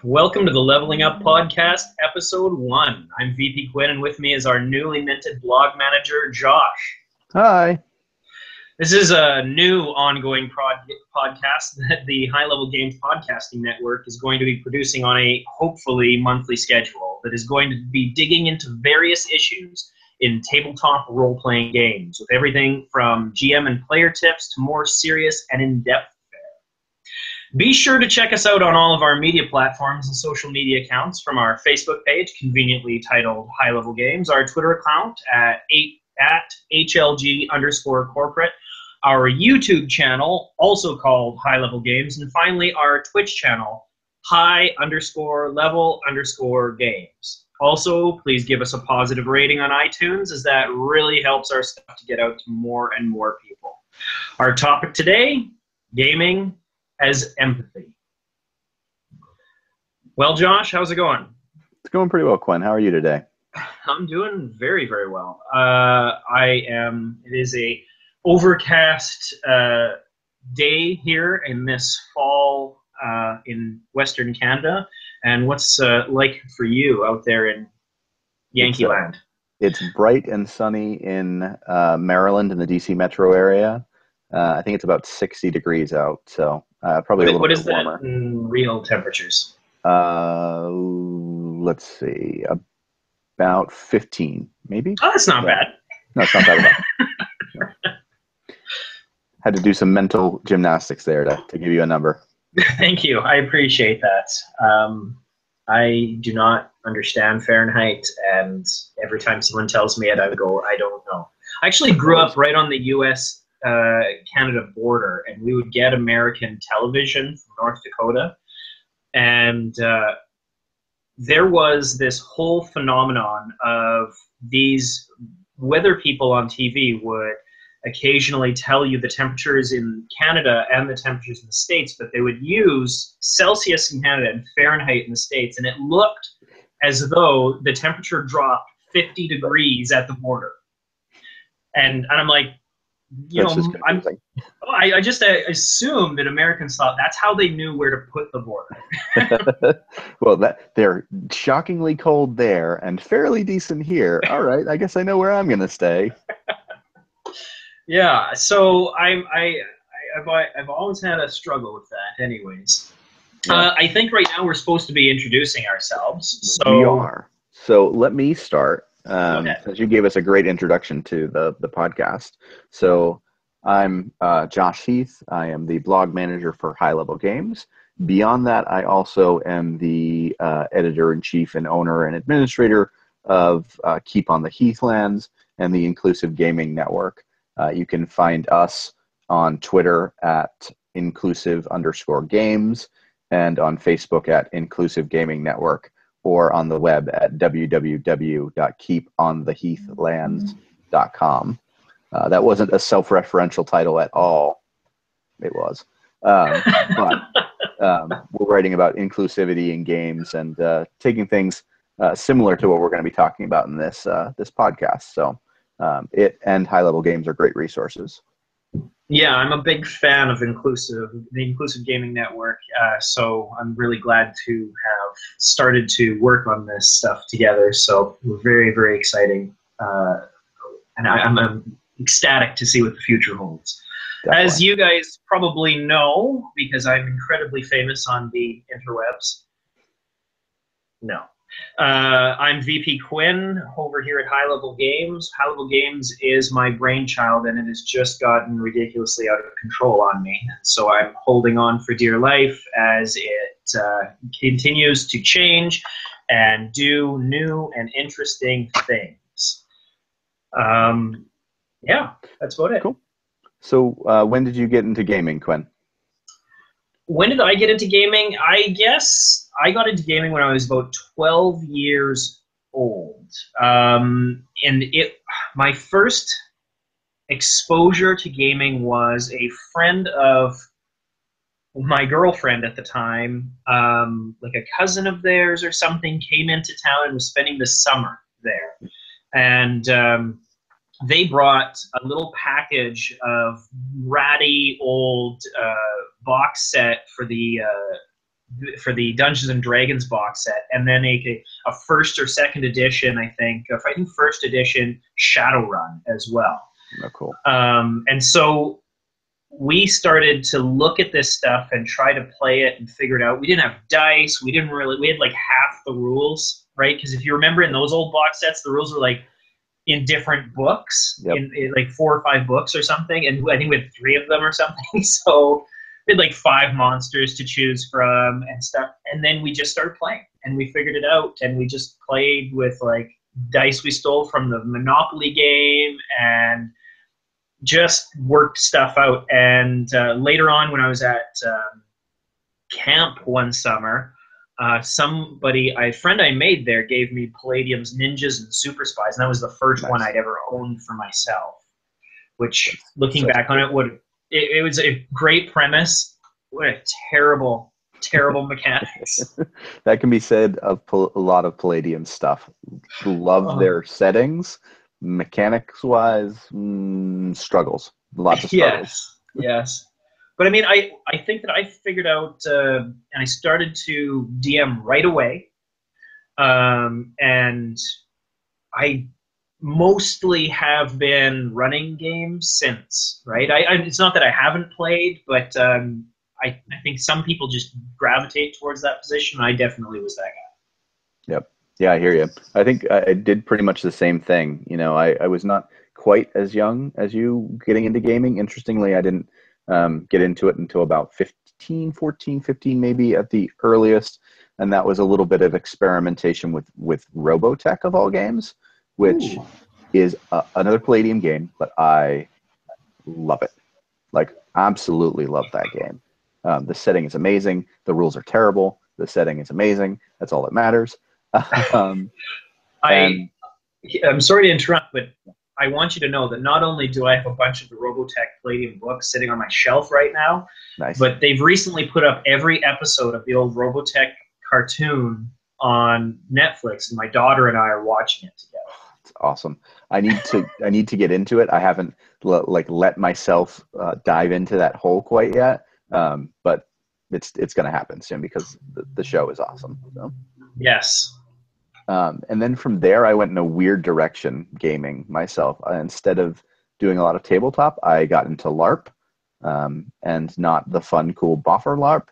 Welcome to the Leveling Up Podcast, Episode 1. I'm VP Quinn, and with me is our newly minted blog manager, Josh. Hi. This is a new ongoing podcast that the High Level Games Podcasting Network is going to be producing on a hopefully monthly schedule that is going to be digging into various issues in tabletop role-playing games, with everything from GM and player tips to more serious and in-depth. Be sure to check us out on all of our media platforms and social media accounts, from our Facebook page, conveniently titled High Level Games, our Twitter account at HLG_corporate, our YouTube channel, also called High Level Games, and finally our Twitch channel, High_level_games. Also, please give us a positive rating on iTunes, as that really helps our stuff to get out to more and more people. Our topic today, gaming as empathy. Well, Josh, how's it going? It's going pretty well, Quinn. How are you today? I'm doing very, very well. It is a overcast day here in this fall in Western Canada. And what's like for you out there in Yankee Land? It's bright and sunny in Maryland in the DC metro area. I think it's about 60 degrees out, so probably a little bit warmer. What is that in real temperatures? Let's see, about 15, maybe. Oh, that's not bad. No, it's not bad at all. Had to do some mental gymnastics there to give you a number. Thank you. I appreciate that. I do not understand Fahrenheit, and every time someone tells me it, I go, I don't know. I actually grew up right on the U.S. Canada border, and we would get American television from North Dakota, and there was this whole phenomenon of these weather people on TV would occasionally tell you the temperatures in Canada and the temperatures in the States, but they would use Celsius in Canada and Fahrenheit in the States, and it looked as though the temperature dropped 50 degrees at the border. And I'm like, I just assumed that Americans thought that's how they knew where to put the border. Well, they're shockingly cold there and fairly decent here. All right, I guess I know where I'm going to stay. Yeah, so I've always had a struggle with that. Anyways, yeah. I think right now we're supposed to be introducing ourselves. So we are. So let me start. Since you gave us a great introduction to the podcast. So I'm Josh Heath. I am the blog manager for High Level Games. Beyond that, I also am the editor-in-chief and owner and administrator of Keep on the Heathlands and the Inclusive Gaming Network. You can find us on Twitter at inclusive_games and on Facebook at Inclusive Gaming Network, or on the web at www.keepontheheathlands.com. That wasn't a self-referential title at all. It was. But we're writing about inclusivity in games and taking things similar to what we're going to be talking about in this podcast. So it and High Level Games are great resources. Yeah, I'm a big fan of the Inclusive Gaming Network, so I'm really glad to have started to work on this stuff together. So we're very, very exciting, and I'm ecstatic to see what the future holds. Definitely. As you guys probably know, because I'm incredibly famous on the interwebs. No. I'm VP Quinn over here at High Level Games. High Level Games is my brainchild, and it has just gotten ridiculously out of control on me. So I'm holding on for dear life as it continues to change and do new and interesting things. Yeah, that's about it. Cool. So when did you get into gaming, Quinn? When did I get into gaming? I guess I got into gaming when I was about 12 years old. My first exposure to gaming was a friend of my girlfriend at the time, like a cousin of theirs or something, came into town and was spending the summer there. And they brought a little package of ratty old box set for the for the Dungeons and Dragons box set, and then a first or second edition, I think first edition Shadowrun as well. Oh, cool. And so we started to look at this stuff and try to play it and figure it out. We didn't have dice. We had like half the rules, right? Because if you remember in those old box sets, the rules were like in different books, in like 4 or 5 books or something. And I think we had 3 of them or something. So we had like 5 monsters to choose from and stuff. And then we just started playing and we figured it out. And we just played with like dice we stole from the Monopoly game and just worked stuff out. And later on, when I was at camp one summer, a friend I made there gave me Palladium's Ninjas and Super Spies, and that was the first one I'd ever owned for myself. Which, looking back on it, it was a great premise. What a terrible, terrible mechanics. That can be said of a lot of Palladium stuff. Love their settings. Mechanics-wise, struggles. Lots of struggles. Yes. But I mean, I think that I figured out, and I started to DM right away. And I mostly have been running games since, right? It's not that I haven't played, but I think some people just gravitate towards that position. I definitely was that guy. Yep. Yeah, I hear you. I think I did pretty much the same thing. You know, I was not quite as young as you getting into gaming. Interestingly, I didn't get into it until about 14, 15 maybe at the earliest. And that was a little bit of experimentation with Robotech of all games, which is another Palladium game, but I love it. Like, absolutely love that game. The setting is amazing. The rules are terrible. The setting is amazing. That's all that matters. I'm sorry to interrupt, but I want you to know that not only do I have a bunch of the Robotech Palladium books sitting on my shelf right now, but they've recently put up every episode of the old Robotech cartoon on Netflix, and my daughter and I are watching it together. It's awesome. I need to get into it. I haven't let myself dive into that hole quite yet, but it's going to happen soon because the show is awesome. So. Yes. And then from there, I went in a weird direction gaming myself. Instead of doing a lot of tabletop, I got into LARP, and not the fun, cool boffer LARP,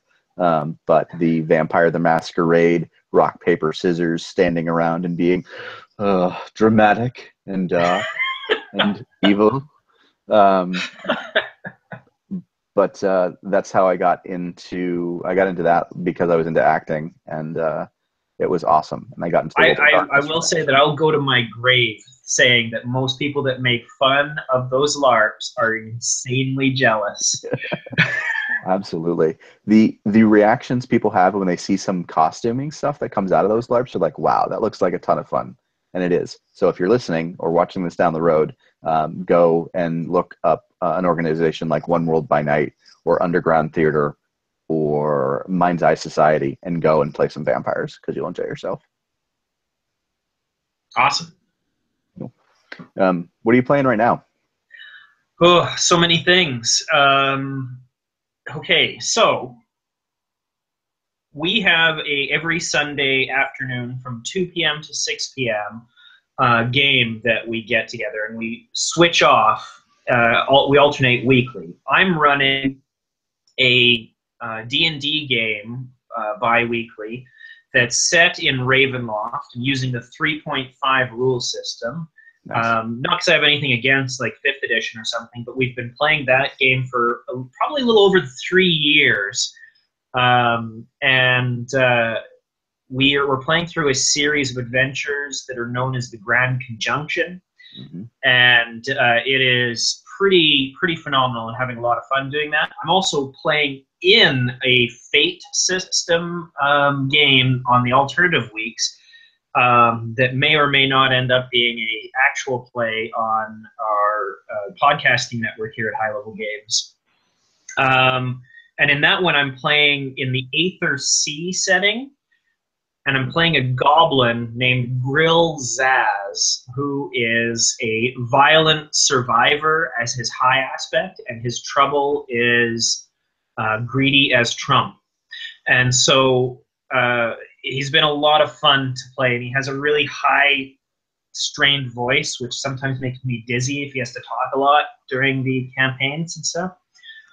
but the Vampire the Masquerade, rock, paper, scissors, standing around and being dramatic and evil. But that's how I got into that because I was into acting, and it was awesome. And I got into I will say that I'll go to my grave saying that most people that make fun of those LARPs are insanely jealous. Absolutely. The reactions people have when they see some costuming stuff that comes out of those LARPs are like, wow, that looks like a ton of fun. And it is. So if you're listening or watching this down the road, go and look up an organization like One World by Night or Underground Theater or Mind's Eye Society and go and play some vampires because you'll enjoy yourself. Awesome. What are you playing right now? Oh, so many things. Okay, so we have every Sunday afternoon from 2 p.m. to 6 p.m. Game that we get together and we switch off. We alternate weekly. I'm running a D&D game bi-weekly that's set in Ravenloft and using the 3.5 rule system. Nice. Not because I have anything against like 5th edition or something, but we've been playing that game for probably a little over 3 years. We're playing through a series of adventures that are known as the Grand Conjunction. Mm-hmm. And it is pretty phenomenal and having a lot of fun doing that. I'm also playing in a Fate system game on the alternative weeks that may or may not end up being a actual play on our podcasting network here at High Level Games. And in that one, I'm playing in the Aether Sea setting, and I'm playing a goblin named Grill Zaz, who is a violent survivor as his high aspect, and his trouble is greedy as Trump. And so he's been a lot of fun to play, and he has a really high strained voice, which sometimes makes me dizzy if he has to talk a lot during the campaigns and stuff.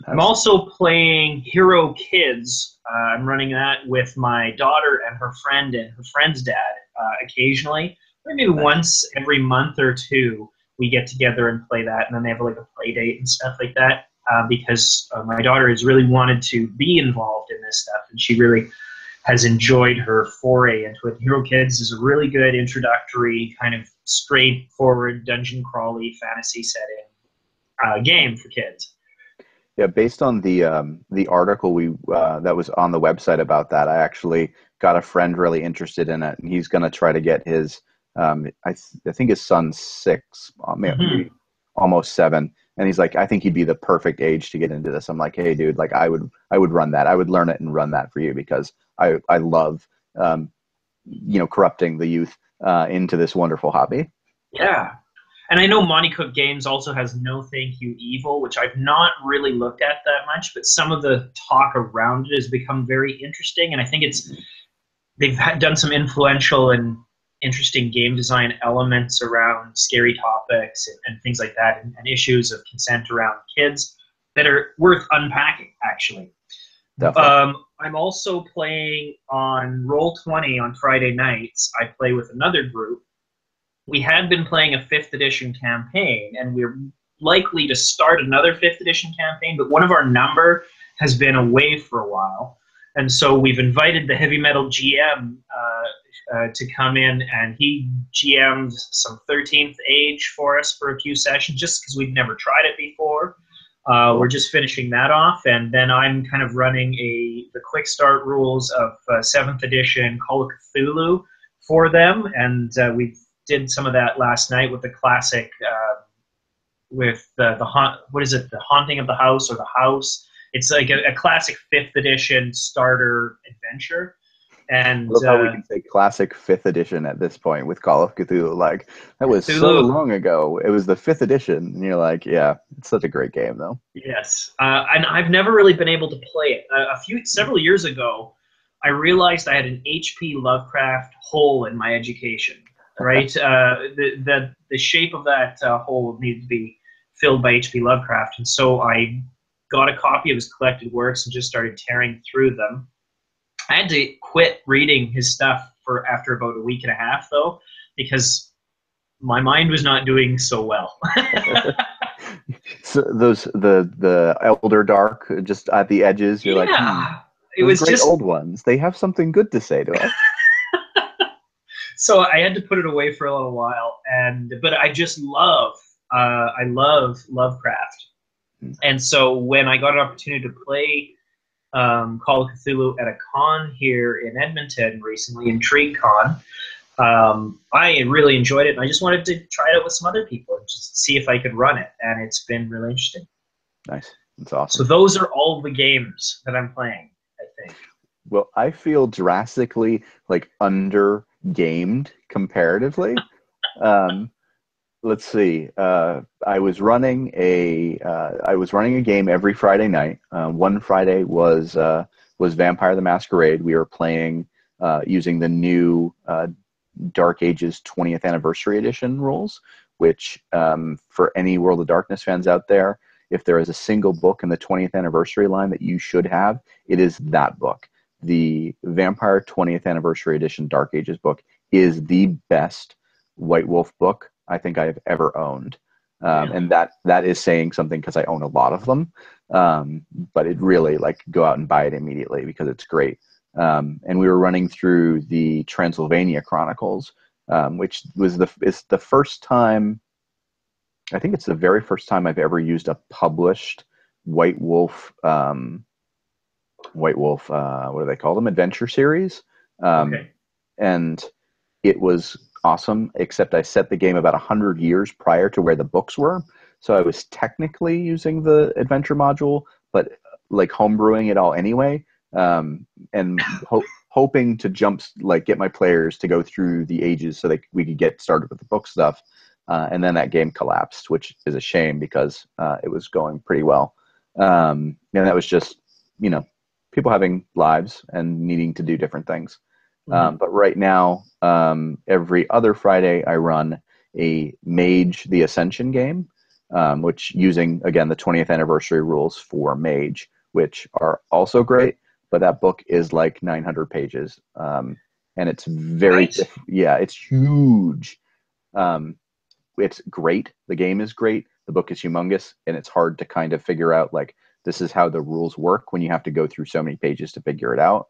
I'm also playing Hero Kids. I'm running that with my daughter and her friend and her friend's dad occasionally. Maybe once every month or two, we get together and play that, and then they have like a play date and stuff like that because my daughter has really wanted to be involved in this stuff, and she really has enjoyed her foray into it. Hero Kids is a really good introductory, kind of straightforward dungeon crawly fantasy setting game for kids. Yeah, based on the article we that was on the website about that, I actually got a friend really interested in it, and he's going to try to get his. I think his son's 6, maybe almost 7, and he's like, I think he'd be the perfect age to get into this. I'm like, hey, dude, like I would run that. I would learn it and run that for you because I love corrupting the youth into this wonderful hobby. Yeah. And I know Monty Cook Games also has No Thank You Evil, which I've not really looked at that much, but some of the talk around it has become very interesting. And I think they've done some influential and interesting game design elements around scary topics and things like that, and issues of consent around kids that are worth unpacking, actually. I'm also playing on Roll20 on Friday nights. I play with another group. We had been playing a 5th edition campaign, and we're likely to start another 5th edition campaign, but one of our number has been away for a while. And so we've invited the heavy metal GM to come in, and he GM'd some 13th Age for us for a few sessions, just because we've never tried it before. We're just finishing that off, and then I'm kind of running the quick start rules of 7th edition Call of Cthulhu for them, and we did some of that last night with the classic, with the Haunting of the House, or the House. It's like a classic 5th edition starter adventure. And look how we can say classic 5th edition at this point with Call of Cthulhu. Like, that was Cthulhu. So long ago. It was the 5th edition, and you're like, yeah, it's such a great game, though. Yes, and I've never really been able to play it. Several years ago, I realized I had an H.P. Lovecraft hole in my education. Right, the shape of that hole needed to be filled by H.P. Lovecraft, and so I got a copy of his collected works and just started tearing through them. I had to quit reading his stuff after about a week and a half, though, because my mind was not doing so well. So the Elder Dark, just at the edges, you're like, it was great just old ones. They have something good to say to us. So I had to put it away for a little while, but I just love Lovecraft, and so when I got an opportunity to play Call of Cthulhu at a con here in Edmonton recently, Intrigue Con, I really enjoyed it, and I just wanted to try it out with some other people and just see if I could run it, and it's been really interesting. Nice, that's awesome. So those are all the games that I'm playing, I think. Well, I feel drastically like under-gamed comparatively. Let's see. I was running a game every Friday night. One Friday was Vampire the Masquerade. We were playing using the new Dark Ages 20th Anniversary Edition rules, which for any World of Darkness fans out there, if there is a single book in the 20th Anniversary line that you should have, it is that book. The Vampire 20th Anniversary Edition Dark Ages book is the best White Wolf book I think I have ever owned. And that is saying something because I own a lot of them. But it really, like, go out and buy it immediately because it's great. And we were running through the Transylvania Chronicles, which was it's the first time, I think it's the very first time I've ever used a published White Wolf, what do they call them? Adventure series. Okay. And it was awesome, except I set the game about 100 years prior to where the books were. So I was technically using the adventure module, but like homebrewing it all anyway, and hoping to get my players to go through the ages so we could get started with the book stuff. And then that game collapsed, which is a shame because it was going pretty well. And that was just, people having lives and needing to do different things. Mm-hmm. But right now, every other Friday, I run a Mage the Ascension game, which using, again, the 20th anniversary rules for Mage, which are also great, but that book is like 900 pages. And it's very, Right. yeah, it's huge. It's great. The game is great. The book is humongous, and it's hard to kind of figure out, like, this is how the rules work when you have to go through so many pages to figure it out.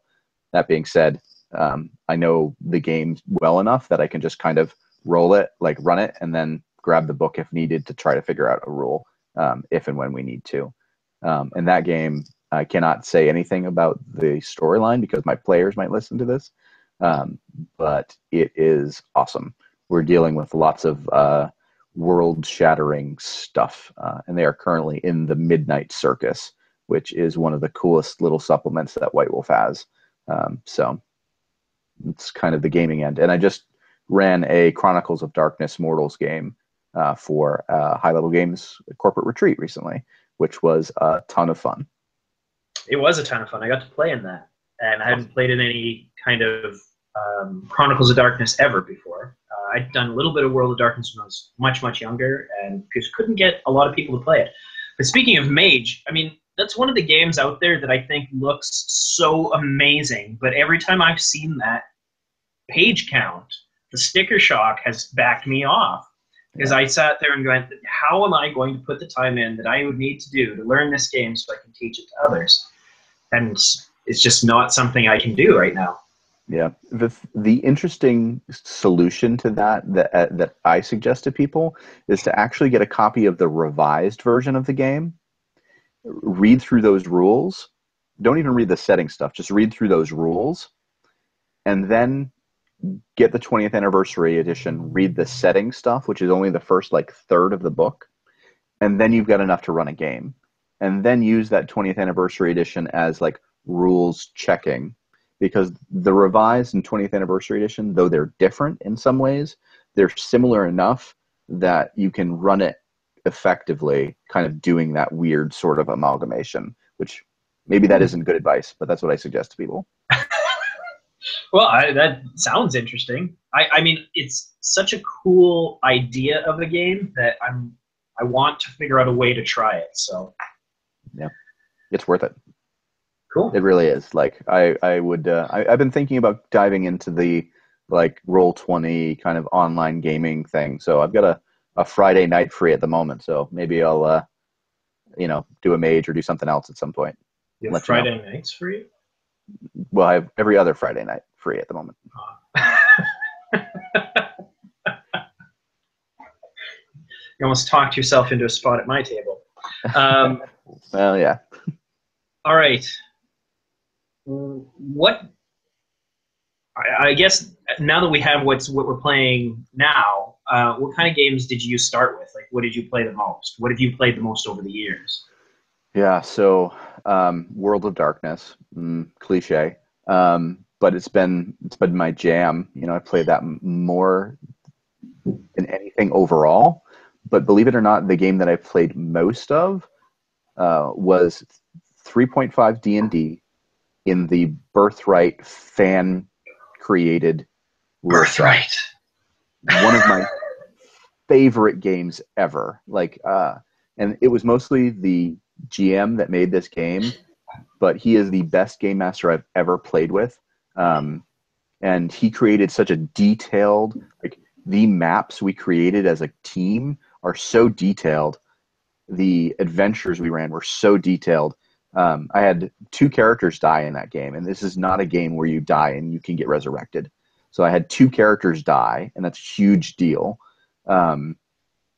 That being said, I know the game well enough that I can just kind of roll it, like run it, and then grab the book if needed to try to figure out a rule if and when we need to. In that game, I cannot say anything about the storyline because my players might listen to this, but it is awesome. We're dealing with lots of world-shattering stuff, and they are currently in the Midnight Circus, which is one of the coolest little supplements that White Wolf has. So it's kind of the gaming end. And I just ran a Chronicles of Darkness Mortals game for High Level Games corporate retreat recently, which was a ton of fun. It was a ton of fun. I got to play in that, and I hadn't played in any kind of Chronicles of Darkness ever before. I'd done a little bit of World of Darkness when I was much, much younger, and just couldn't get a lot of people to play it. But speaking of Mage, I mean, that's one of the games out there that I think looks so amazing, but every time I've seen that page count, the sticker shock has backed me off. Because I sat there and went, how am I going to put the time in that I would need to do to learn this game so I can teach it to others? And it's just not something I can do right now. Yeah, the interesting solution to that I suggest to people is to actually get a copy of the revised version of the game, read through those rules, don't even read the setting stuff, just read through those rules, and then get the 20th anniversary edition, read the setting stuff, which is only the first like third of the book, and then you've got enough to run a game. And then use that 20th anniversary edition as like rules checking, because the revised and 20th anniversary edition, though they're different in some ways, they're similar enough that you can run it effectively, kind of doing that weird sort of amalgamation, which maybe that isn't good advice, but that's what I suggest to people. Well, that sounds interesting. I mean, it's such a cool idea of a game that I want to figure out a way to try it. So, yeah, it's worth it. Cool. It really is. Like I would. I've been thinking about diving into the like Roll20 kind of online gaming thing. So I've got a Friday night free at the moment. So maybe I'll do a Mage or do something else at some point. You have Friday nights free? Well, I have every other Friday night free at the moment. You almost talked yourself into a spot at my table. Well, yeah. All right. What? I guess now that we have what we're playing now, what kind of games did you start with? Like, what did you play the most? What have you played the most over the years? Yeah, so World of Darkness, cliche, but it's been my jam. I played that more than anything overall. But believe it or not, the game that I played most of was 3.5 D&D in the Birthright fan-created Birthright. One of my favorite games ever. And it was mostly the GM that made this game, but he is the best game master I've ever played with. And he created such a detailed, like the maps we created as a team are so detailed. The adventures we ran were so detailed. I had 2 characters die in that game, and this is not a game where you die and you can get resurrected. So I had 2 characters die, and that's a huge deal.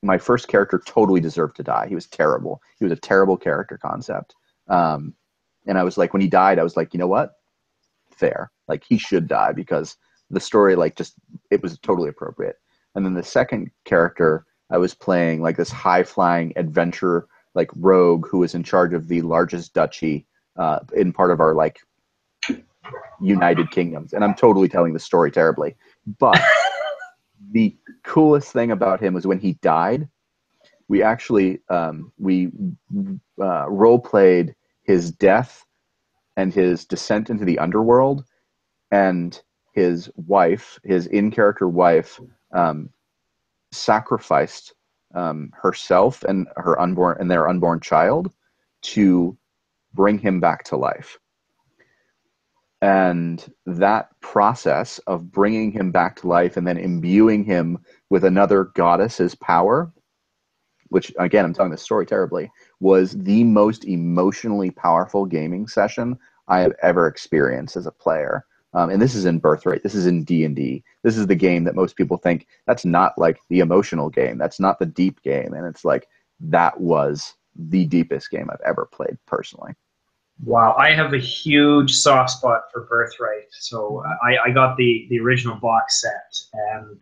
My first character totally deserved to die. He was terrible. He was a terrible character concept. And I was like, when he died, I was like, you know what? Fair. Like, he should die because the story, it was totally appropriate. And then the second character, I was playing like this high-flying adventure, like rogue who was in charge of the largest duchy in part of our like United Kingdoms. And I'm totally telling the story terribly. But the coolest thing about him was when he died, we actually role played his death and his descent into the underworld, and his wife, his in-character wife, sacrificed herself and their unborn child to bring him back to life. And that process of bringing him back to life and then imbuing him with another goddess's power, which, again, I'm telling this story terribly, was the most emotionally powerful gaming session I have ever experienced as a player. And this is in Birthright. This is in D&D. This is the game that most people think, that's not like the emotional game. That's not the deep game. And it's like, that was the deepest game I've ever played personally. Wow, I have a huge soft spot for Birthright. So I got the original box set, and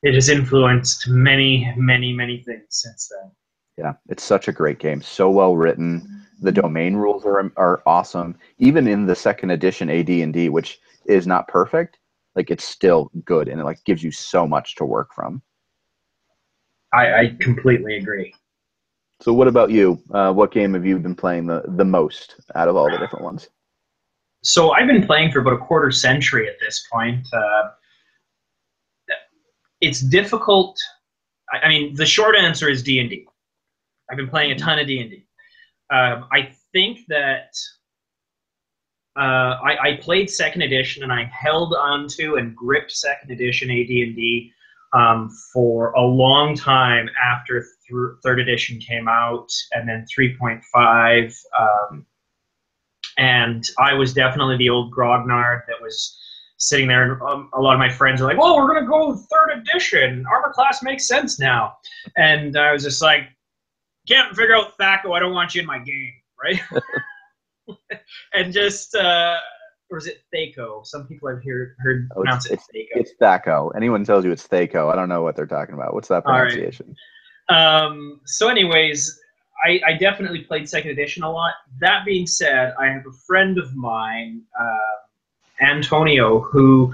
it has influenced many, many, many things since then. Yeah, it's such a great game. So well written. The domain rules are awesome. Even in the second edition AD&D, which is not perfect, like it's still good, and it like gives you so much to work from. I completely agree. So what about you? What game have you been playing the most out of all the different ones? So I've been playing for about a quarter century at this point. It's difficult. I mean, the short answer is D&D. I've been playing a ton of D&D. I think that I played second edition, and I held onto and gripped second edition AD&D for a long time after third edition came out, and then 3.5. And I was definitely the old grognard that was sitting there. A lot of my friends are like, "Well, we're gonna go third edition. Armor class makes sense now," and I was just like, "Can't figure out Thaco. I don't want you in my game, right?" And just, or is it Thaco? Some people I've heard pronounce it Thaco. It's Thaco. Anyone tells you it's Thaco, I don't know what they're talking about. What's that pronunciation? All right. So anyways, I definitely played second edition a lot. That being said, I have a friend of mine, Antonio, who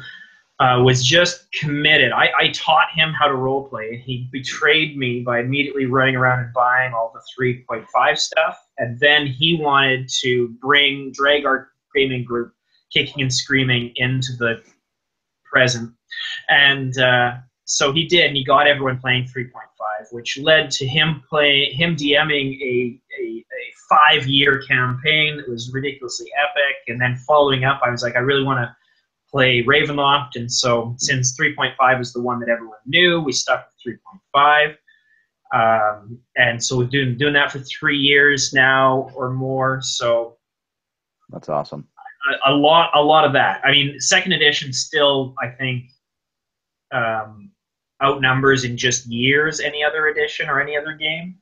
was just committed. I taught him how to roleplay. He betrayed me by immediately running around and buying all the 3.5 stuff, and then he wanted to drag our gaming group kicking and screaming into the present. And so he did, and he got everyone playing 3.5, which led to him DMing a 5-year campaign that was ridiculously epic. And then following up, I was like, I really want to play Ravenloft, and so since 3.5 is the one that everyone knew, we stuck with 3.5. And so we've been doing that for 3 years now or more. So that's awesome. A lot of that. I mean, second edition still, I think, outnumbers in just years any other edition or any other game.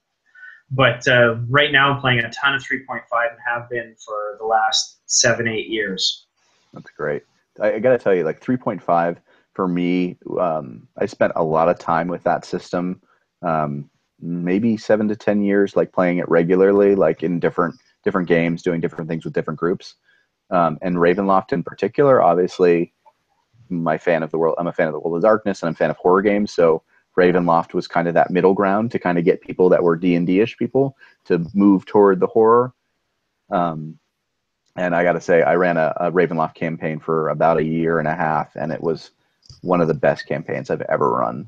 But right now I'm playing a ton of 3.5 and have been for the last 7-8 years. That's great. I got to tell you, like 3.5 for me, I spent a lot of time with that system, maybe 7 to 10 years, like playing it regularly, like in different games, doing different things with different groups. And Ravenloft in particular, obviously, I'm a fan of the World of Darkness, and I'm a fan of horror games. So Ravenloft was kind of that middle ground to kind of get people that were D&D-ish people to move toward the horror. And I got to say, I ran a Ravenloft campaign for about 1.5 years, and it was one of the best campaigns I've ever run.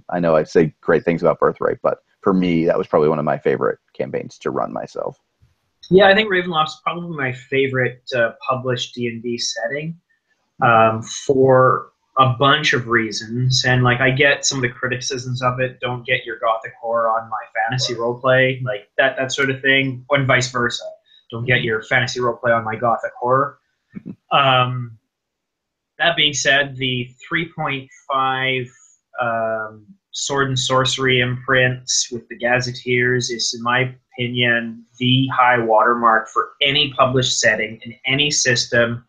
I know I say great things about Birthright, but for me, that was probably one of my favorite campaigns to run myself. Yeah, I think Ravenloft's probably my favorite published D&D setting for a bunch of reasons. And like, I get some of the criticisms of it. Don't get your gothic horror on my fantasy roleplay, like that sort of thing, and vice versa. Don't get your fantasy roleplay on my gothic horror. That being said, the 3.5 sword and sorcery imprints with the Gazetteers is, in my opinion, the high watermark for any published setting in any system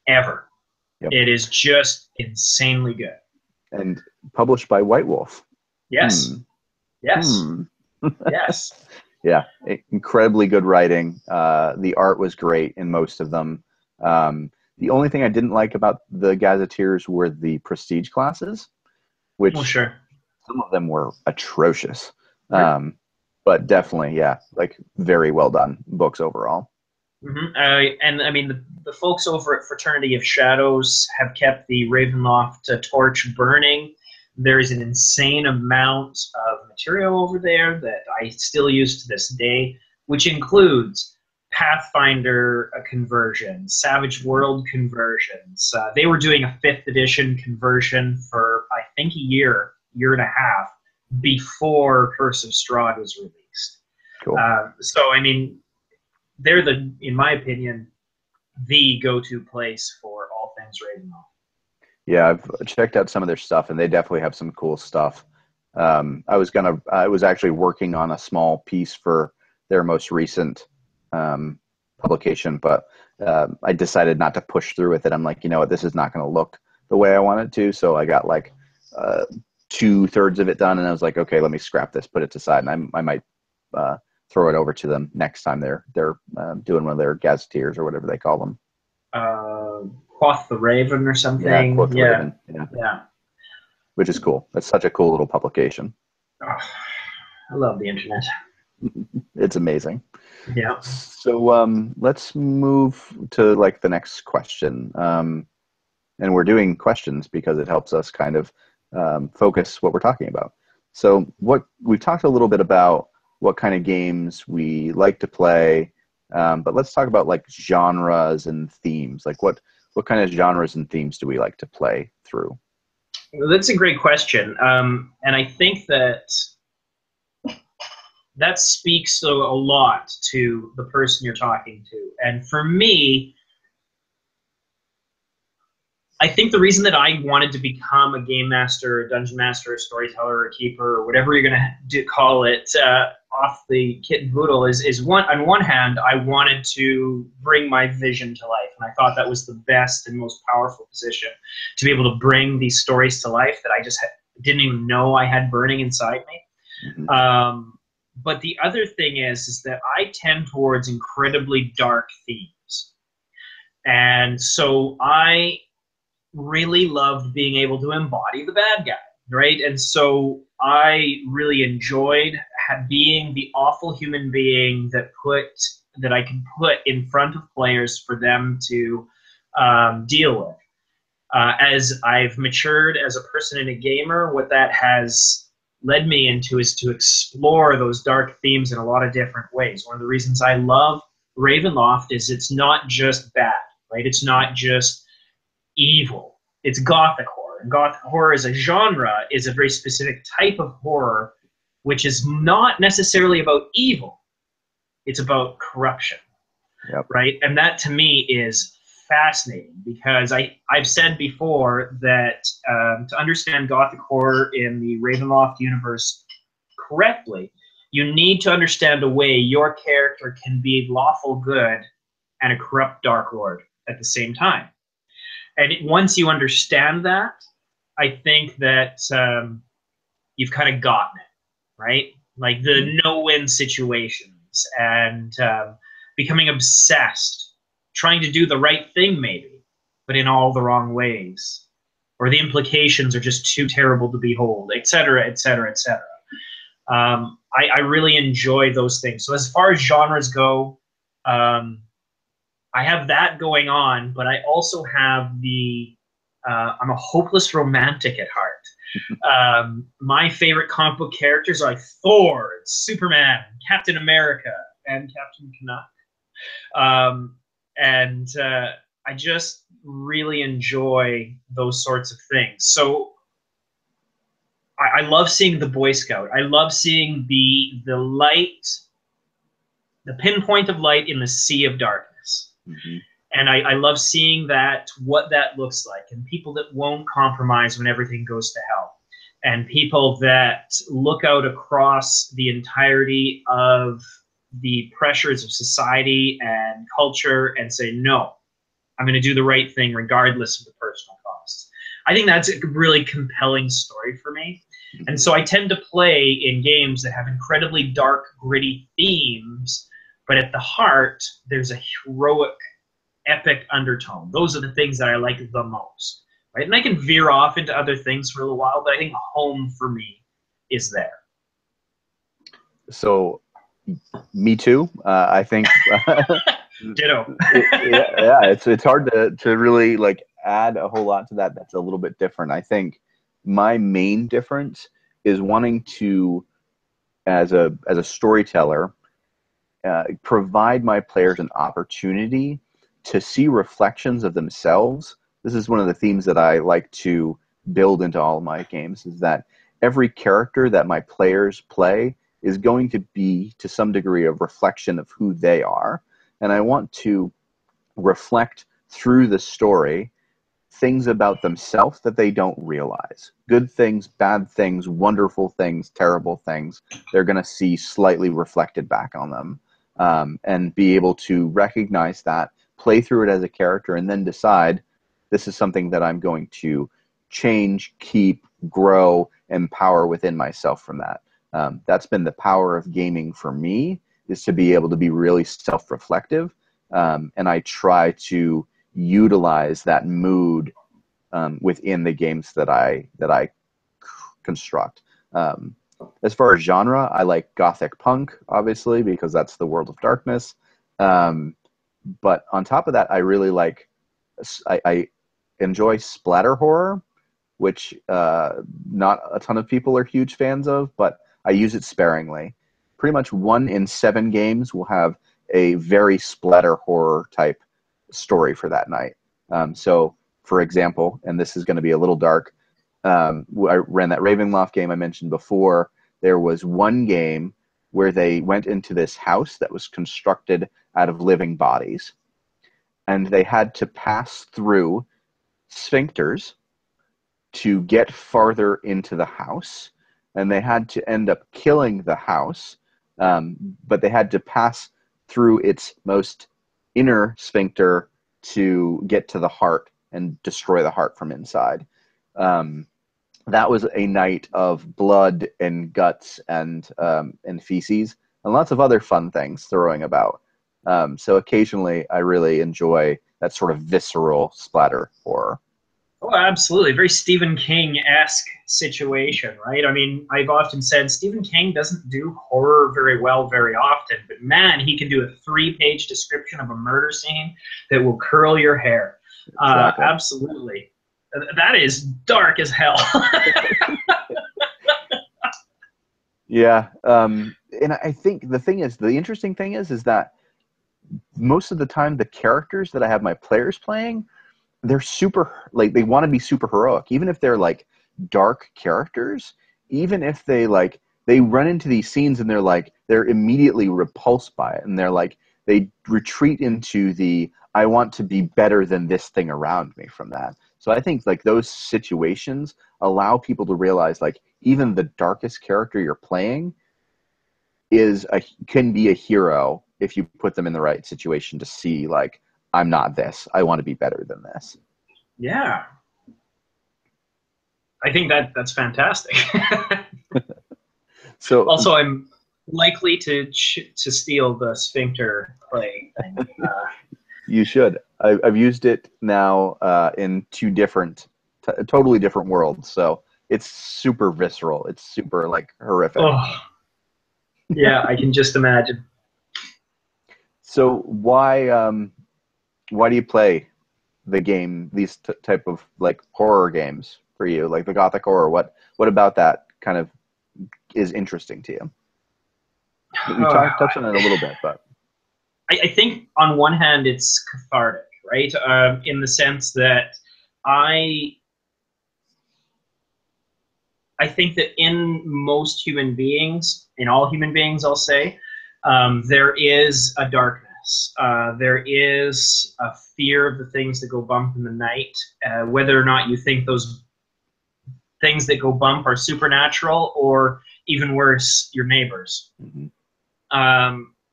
ever. Yep. It is just insanely good. And published by White Wolf. Yes. Yes. Yes. Yeah, incredibly good writing. The art was great in most of them. The only thing I didn't like about the Gazetteers were the prestige classes, which some of them were atrocious. Right. But definitely, yeah, like very well done books overall. And I mean, the folks over at Fraternity of Shadows have kept the Ravenloft torch burning. There is an insane amount of material over there that I still use to this day, which includes Pathfinder conversions, Savage World conversions. They were doing a 5th edition conversion for, I think, a year and a half before Curse of Strahd was released. Cool. So, I mean, they're in my opinion, the go-to place for all things Ravenloft. Yeah, I've checked out some of their stuff, and they definitely have some cool stuff. I was actually working on a small piece for their most recent publication, but I decided not to push through with it. I'm like, you know what, this is not going to look the way I want it to. So I got like 2/3 of it done, and I was like, okay, let me scrap this, put it aside, and I might throw it over to them next time they're doing one of their gazetteers or whatever they call them. Quoth the Raven or something. Yeah, Quoth the Raven. Yeah. Which is cool. That's such a cool little publication. Oh, I love the internet. It's amazing. Yeah. So let's move to like the next question. And we're doing questions because it helps us kind of focus what we're talking about. So we've talked a little bit about what kind of games we like to play, but let's talk about like genres and themes. Like what kind of genres and themes do we like to play through? That's a great question. And I think that speaks a lot to the person you're talking to. And for me, I think the reason that I wanted to become a game master, a dungeon master, a storyteller, or a keeper, or whatever you're going to call it, off the kit and boodle is on one hand, I wanted to bring my vision to life. And I thought that was the best and most powerful position, to be able to bring these stories to life that I just didn't even know I had burning inside me. Mm-hmm. But the other thing is that I tend towards incredibly dark themes. And so I really loved being able to embody the bad guy, right? And so I really enjoyed being the awful human being that I could put in front of players for them to deal with. As I've matured as a person and a gamer, what that has led me into is to explore those dark themes in a lot of different ways. One of the reasons I love Ravenloft is it's not just bad, right? It's not just evil. It's gothic horror. And gothic horror as a genre is a very specific type of horror, which is not necessarily about evil. It's about corruption, right? And that to me is fascinating, because I've said before that to understand gothic horror in the Ravenloft universe correctly, you need to understand a way your character can be lawful good and a corrupt dark lord at the same time. And once you understand that, I think that you've kind of gotten it, right? Like the no-win situations and becoming obsessed, trying to do the right thing maybe, but in all the wrong ways. Or the implications are just too terrible to behold, et cetera, et cetera, et cetera. I really enjoy those things. So as far as genres go, I have that going on, but I also have I'm a hopeless romantic at heart. My favorite comic book characters are like Thor, Superman, Captain America, and Captain Canuck. And I just really enjoy those sorts of things. So I love seeing the Boy Scout. I love seeing the light, the pinpoint of light in the sea of darkness. Mm-hmm. And I love seeing what that looks like, and people that won't compromise when everything goes to hell, and people that look out across the entirety of the pressures of society and culture and say, no, I'm going to do the right thing regardless of the personal costs. I think that's a really compelling story for me. Mm-hmm. And so I tend to play in games that have incredibly dark, gritty themes, but at the heart, there's a heroic, epic undertone. Those are the things that I like the most, right? And I can veer off into other things for a little while, but I think home for me is there. So, me too. I think Ditto. Yeah, it's hard to really like add a whole lot to that. That's a little bit different. I think my main difference is wanting to, as a storyteller, provide my players an opportunity to see reflections of themselves. This is one of the themes that I like to build into all of my games, is that every character that my players play is going to be, to some degree, a reflection of who they are. And I want to reflect through the story things about themselves that they don't realize. Good things, bad things, wonderful things, terrible things. They're going to see slightly reflected back on them, and be able to recognize that, play through it as a character, and then decide this is something that I'm going to change, keep, grow, empower within myself from that. That's been the power of gaming for me, is to be able to be really self-reflective, and I try to utilize that mood within the games that I construct. As far as genre, I like gothic punk, obviously, because that's the world of darkness. But on top of that, I really like, I enjoy splatter horror, which not a ton of people are huge fans of, but I use it sparingly. Pretty much 1 in 7 games will have a very splatter horror type story for that night. So, for example, and this is going to be a little dark, I ran that Ravenloft game I mentioned before. There was one game where they went into this house that was constructed out of living bodies, and they had to pass through sphincters to get farther into the house, and they had to end up killing the house, but they had to pass through its most inner sphincter to get to the heart and destroy the heart from inside. That was a night of blood and guts and feces and lots of other fun things throwing about. So occasionally I really enjoy that sort of visceral splatter horror. Oh, absolutely. Very Stephen King-esque situation, right? I mean, I've often said Stephen King doesn't do horror very well very often, but man, he can do a 3-page description of a murder scene that will curl your hair. Exactly. Absolutely. That is dark as hell. Yeah. And I think the interesting thing is that most of the time the characters that I have my players playing, they're super, like, they want to be super heroic, even if they're like dark characters, even if they run into these scenes and they're immediately repulsed by it, and they retreat into the I want to be better than this thing around me from that. So I think like those situations allow people to realize like even the darkest character you're playing can be a hero if you put them in the right situation to see like, I'm not this. I want to be better than this. Yeah. I think that's fantastic. So also, I'm likely to steal the sphincter play thing. You should. I've used it now in 2 totally different worlds. So it's super visceral. It's super like horrific. Oh, yeah, I can just imagine. So why do you play these type of like horror games for you, like the gothic horror? What about that kind of is interesting to you? You touched on it a little bit, but I think on one hand it's cathartic, right? In the sense that I think that in most human beings, in all human beings, I'll say, there is a darkness. There is a fear of the things that go bump in the night, whether or not you think those things that go bump are supernatural or even worse, your neighbors. Mm-hmm.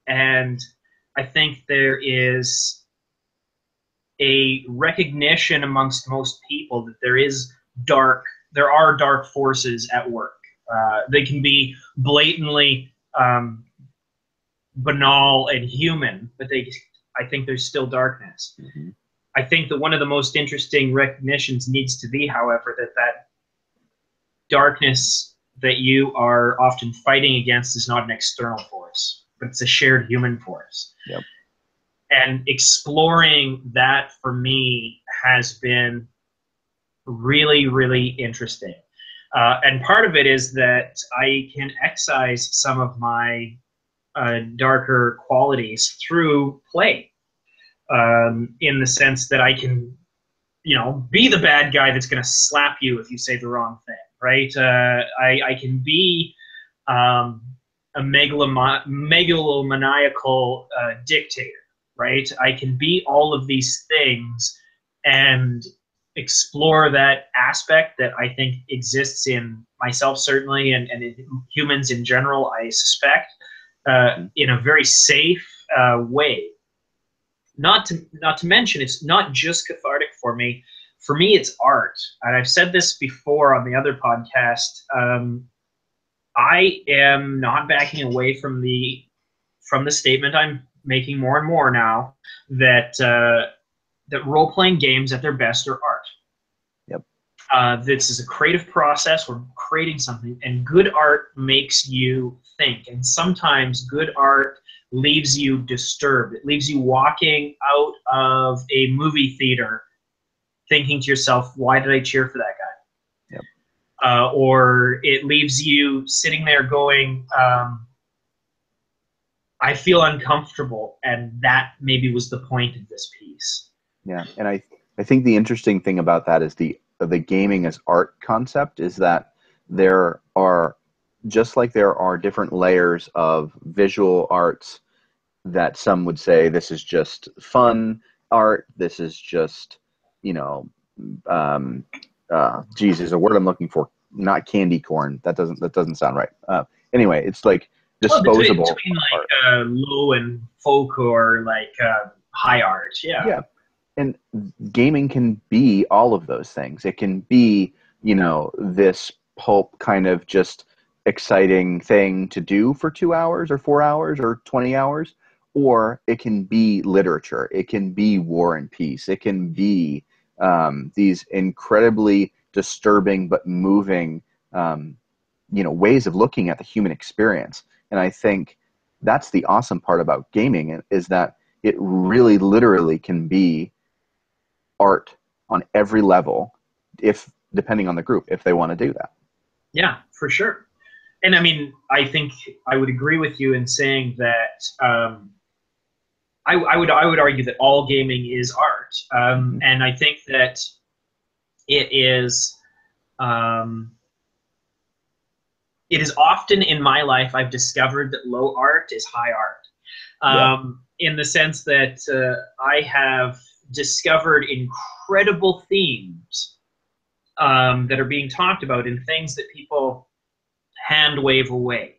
And I think there is a recognition amongst most people that there are dark forces at work. They can be blatantly banal and human, but I think there's still darkness. Mm-hmm. I think that one of the most interesting recognitions needs to be, however, that darkness that you are often fighting against is not an external force, but it's a shared human force. Yep. And exploring that for me has been really, really interesting. And part of it is that I can excise some of my darker qualities through play, in the sense that I can, be the bad guy that's going to slap you if you say the wrong thing, right? I can be a megalomaniacal dictator, right? I can be all of these things and explore that aspect that I think exists in myself, certainly, and in humans in general, I suspect, in a very safe way. Not to mention, it's not just cathartic for me. For me, it's art, and I've said this before on the other podcast. I am not backing away from the statement I'm making more and more now, that that role playing games at their best are art. Yep. This is a creative process. We're creating something, and good art makes you think. And sometimes good art leaves you disturbed. It leaves you walking out of a movie theater thinking to yourself, why did I cheer for that guy? Yep. Or it leaves you sitting there going, I feel uncomfortable, and that maybe was the point of this piece. Yeah, and I think the interesting thing about that is the gaming as art concept is that there are, just like there are different layers of visual arts that some would say this is just fun art, this is just, geez, there's a word I'm looking for, not candy corn. That doesn't sound right. Anyway, it's like disposable between like art. low and folk, or like high art. Yeah. And gaming can be all of those things. It can be, this pulp kind of just exciting thing to do for 2 hours or 4 hours or 20 hours, or it can be literature. It can be War and Peace. It can be these incredibly disturbing but moving, ways of looking at the human experience. And I think that's the awesome part about gaming, is that it really literally can be art on every level, if depending on the group, if they want to do that. Yeah, for sure. And I mean, I think I would agree with you in saying that I would argue that all gaming is art, and I think that it is often in my life I've discovered that low art is high art, in the sense that I have discovered incredible themes that are being talked about in things that people hand wave away.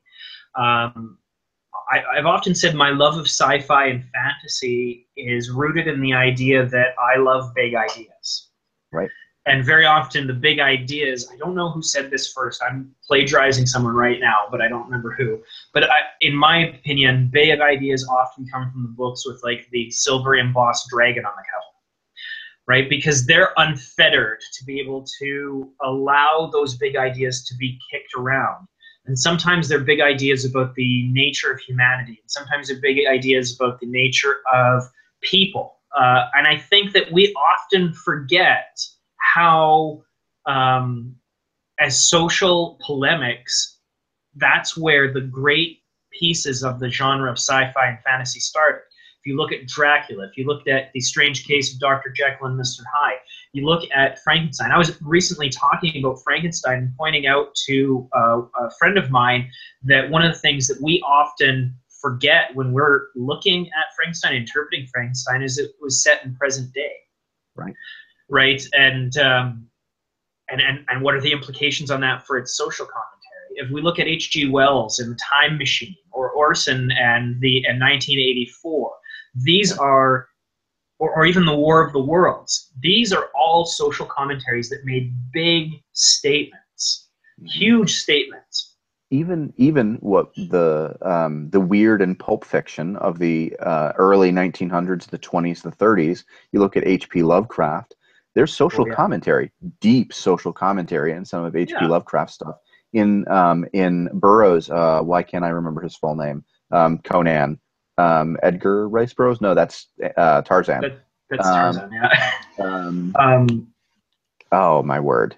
I've often said my love of sci-fi and fantasy is rooted in the idea that I love big ideas. Right. And very often the big ideas, I don't know who said this first. I'm plagiarizing someone right now, but I don't remember who. But in my opinion, big ideas often come from the books with like the silver embossed dragon on the cover. Right? Because they're unfettered to be able to allow those big ideas to be kicked around. And sometimes they're big ideas about the nature of humanity. And sometimes they're big ideas about the nature of people. And I think that we often forget how, as social polemics, that's where the great pieces of the genre of sci-fi and fantasy started. If you look at Dracula, if you looked at The Strange Case of Dr. Jekyll and Mr. Hyde, you look at Frankenstein. I was recently talking about Frankenstein and pointing out to a friend of mine that one of the things that we often forget when we're looking at Frankenstein, interpreting Frankenstein, is it was set in present day. Right. Right. And what are the implications on that for its social commentary? If we look at H.G. Wells and The Time Machine, or Orson and 1984, these are, or even The War of the Worlds, these are all social commentaries that made big statements, huge statements. Even what the weird and pulp fiction of the early 1900s, the 20s, the 30s, you look at H.P. Lovecraft, there's social commentary, deep social commentary in some of H.P. Lovecraft stuff. In Burroughs, why can't I remember his full name? Conan. Edgar Rice Burroughs? No, that's Tarzan. That's Um, Tarzan, yeah. um, um, oh, my word.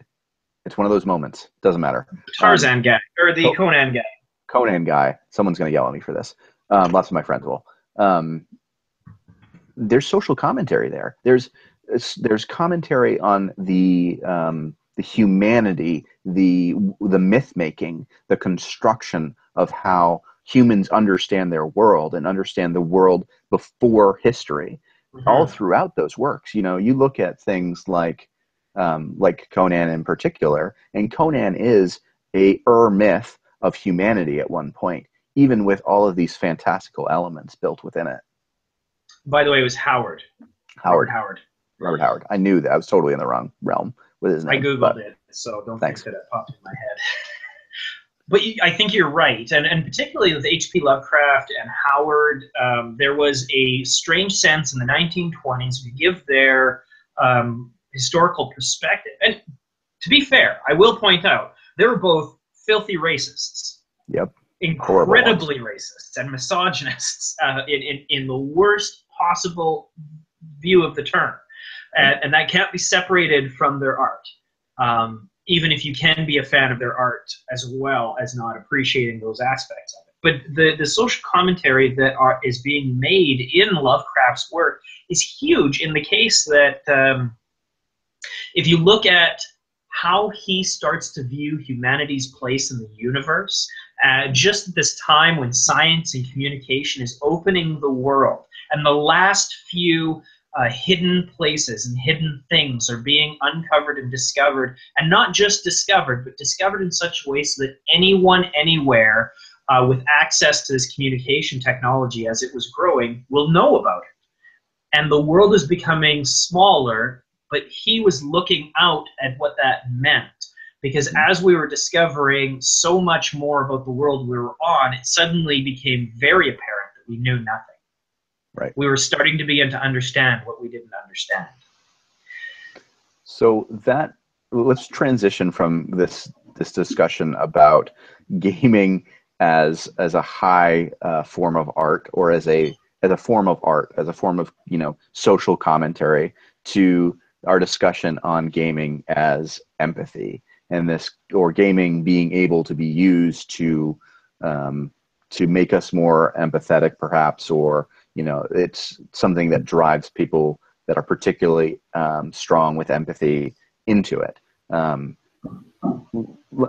It's one of those moments. Doesn't matter. Tarzan guy, or the Conan guy. Conan guy. Someone's going to yell at me for this. Lots of my friends will. There's social commentary there. There's commentary on the humanity, the myth making, the construction of how humans understand their world and understand the world before history. Mm-hmm. All throughout those works, you look at things like Conan in particular, and Conan is a myth of humanity at one point, even with all of these fantastical elements built within it. By the way, it was Howard. Robert Howard. I knew that. I was totally in the wrong realm with his name. I Googled it, so don't think that it popped in my head. But I think you're right. And particularly with H.P. Lovecraft and Howard, there was a strange sense in the 1920s to give their historical perspective. And to be fair, I will point out, they were both filthy racists. Yep. Incredibly racist and misogynists in the worst possible view of the term. And that can't be separated from their art. Even if you can be a fan of their art as well as not appreciating those aspects of it. But the social commentary that is being made in Lovecraft's work is huge in the case that if you look at how he starts to view humanity's place in the universe, just at this time when science and communication is opening the world, and the last few hidden places and hidden things are being uncovered and discovered, and not just discovered, but discovered in such a way so that anyone, anywhere, with access to this communication technology as it was growing, will know about it. And the world is becoming smaller, but he was looking out at what that meant. Because as we were discovering so much more about the world we were on, it suddenly became very apparent that we knew nothing. Right. We were starting to begin to understand what we didn't understand. So let's transition from this discussion about gaming as a high form of art, or as a form of art, as a form of social commentary, to our discussion on gaming as empathy, and gaming being able to be used to make us more empathetic, perhaps, or it's something that drives people that are particularly strong with empathy into it.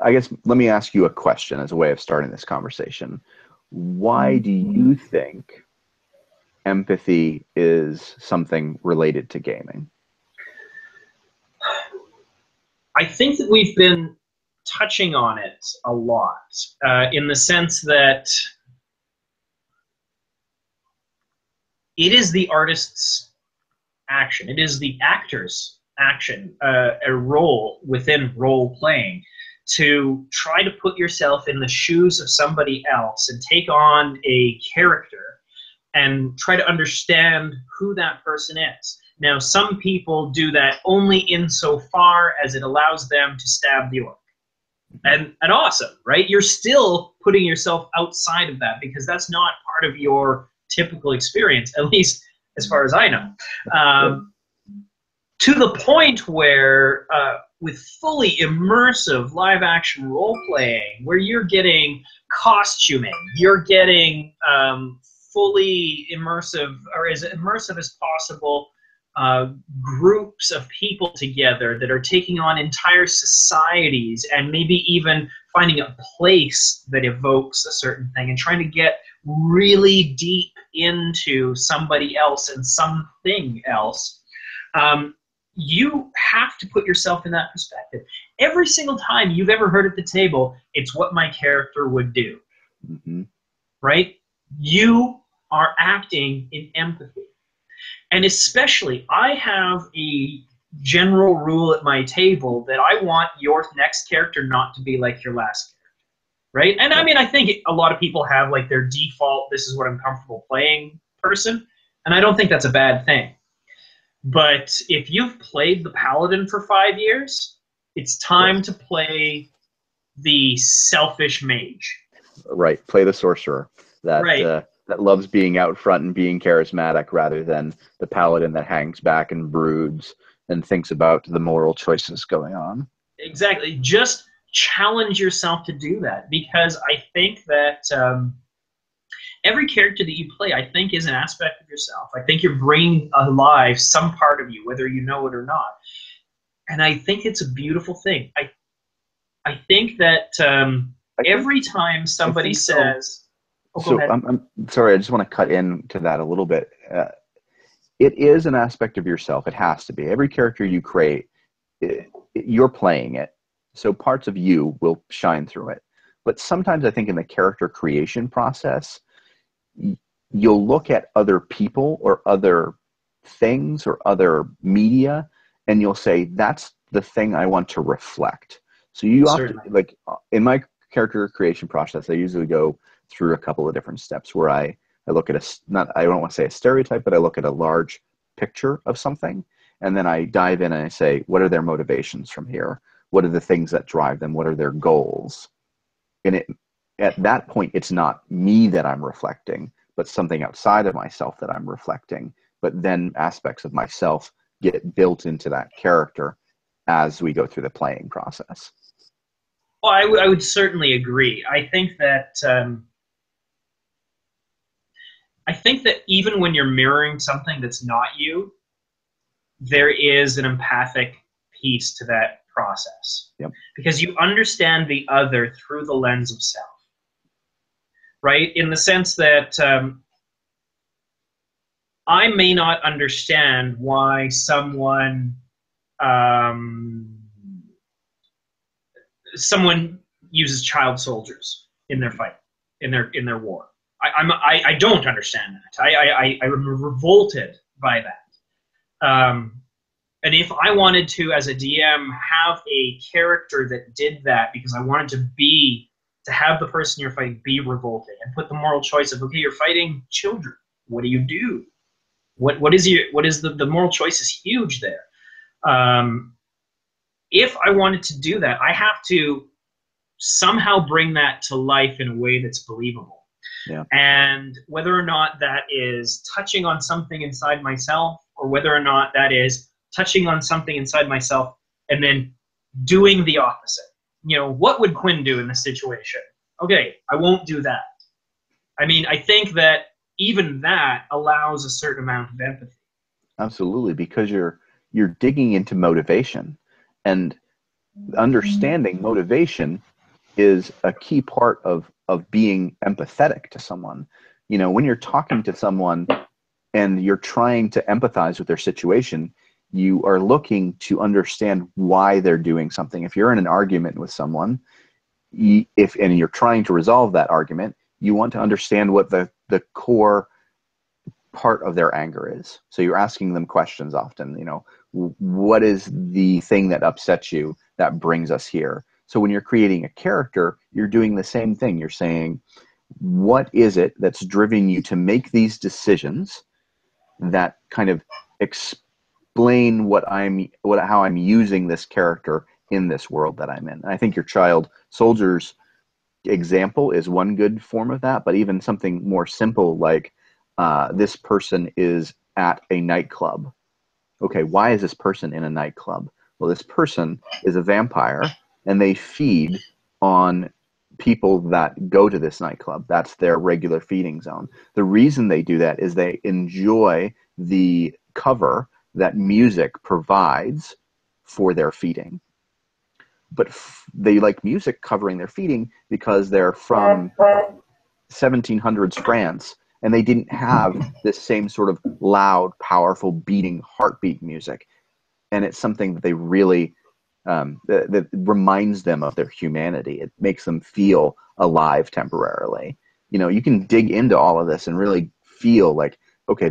I guess let me ask you a question as a way of starting this conversation. Why do you think empathy is something related to gaming? I think that we've been touching on it a lot, in the sense that it is the artist's action. It is the actor's action, a role within role-playing, to try to put yourself in the shoes of somebody else and take on a character and try to understand who that person is. Now, some people do that only insofar as it allows them to stab the orc. And awesome, right? You're still putting yourself outside of that because that's not part of your typical experience, at least as far as I know. To the point where with fully immersive live action role playing, where you're getting costuming, you're getting fully immersive, or as immersive as possible, groups of people together that are taking on entire societies, and maybe even finding a place that evokes a certain thing and trying to get really deep into somebody else and something else. You have to put yourself in that perspective. Every single time you've ever heard at the table, it's what my character would do. Mm-hmm. Right? You are acting in empathy. And especially, I have a general rule at my table that I want your next character not to be like your last character. Right? And I mean, I think a lot of people have like their default, this is what I'm comfortable playing person. And I don't think that's a bad thing. But if you've played the Paladin for 5 years, it's time to play the selfish mage. Right. Play the sorcerer. Right. that loves being out front and being charismatic rather than the paladin that hangs back and broods and thinks about the moral choices going on. Exactly. Just challenge yourself to do that, because I think that every character that you play, I think, is an aspect of yourself. I think you're bringing alive some part of you, whether you know it or not. And I think it's a beautiful thing. I think that every time somebody says... Oh, so I'm sorry, I just want to cut into that a little bit. It is an aspect of yourself. It has to be. Every character you create, you're playing it. So parts of you will shine through it. But sometimes I think in the character creation process, you'll look at other people or other things or other media, and you'll say, that's the thing I want to reflect. So you often, like in my character creation process, I usually go through a couple of different steps where I look at I don't want to say a stereotype, but I look at a large picture of something, and then I dive in and I say, what are their motivations from here? What are the things that drive them? What are their goals? And at that point, it's not me that I'm reflecting, but something outside of myself that I'm reflecting. But then aspects of myself get built into that character as we go through the playing process. Well, I would certainly agree. I think that even when you're mirroring something that's not you, there is an empathic piece to that process. Yep. Because you understand the other through the lens of self, right? In the sense that I may not understand why someone uses child soldiers in their fight, in their war. I don't understand that. I'm revolted by that. And if I wanted to, as a DM, have a character that did that, because I wanted to have the person you're fighting be revolting, and put the moral choice of, okay, you're fighting children. What do you do? What is the moral choice is huge there. If I wanted to do that, I have to somehow bring that to life in a way that's believable. Yeah. And whether or not that is touching on something inside myself, or whether or not that is touching on something inside myself and then doing the opposite. You know, what would Quinn do in this situation? Okay, I won't do that. I mean, I think that even that allows a certain amount of empathy. Absolutely, because you're digging into motivation, and understanding motivation is a key part of being empathetic to someone. You know, when you're talking to someone and you're trying to empathize with their situation, you are looking to understand why they're doing something. If you're in an argument with someone, and you're trying to resolve that argument, you want to understand what the core part of their anger is. So you're asking them questions often, you know, what is the thing that upsets you that brings us here? So when you're creating a character, you're doing the same thing. You're saying, what is it that's driven you to make these decisions that kind of explain how I'm using this character in this world that I'm in? And I think your child soldier's example is one good form of that, but even something more simple like this person is at a nightclub. Okay, why is this person in a nightclub? Well, this person is a vampire, and they feed on people that go to this nightclub. That's their regular feeding zone. The reason they do that is they enjoy the cover that music provides for their feeding. But they like music covering their feeding because they're from 1700s France, and they didn't have this same sort of loud, powerful, beating heartbeat music. And it's something that they really, that reminds them of their humanity. It makes them feel alive temporarily. You know, you can dig into all of this and really feel like, okay,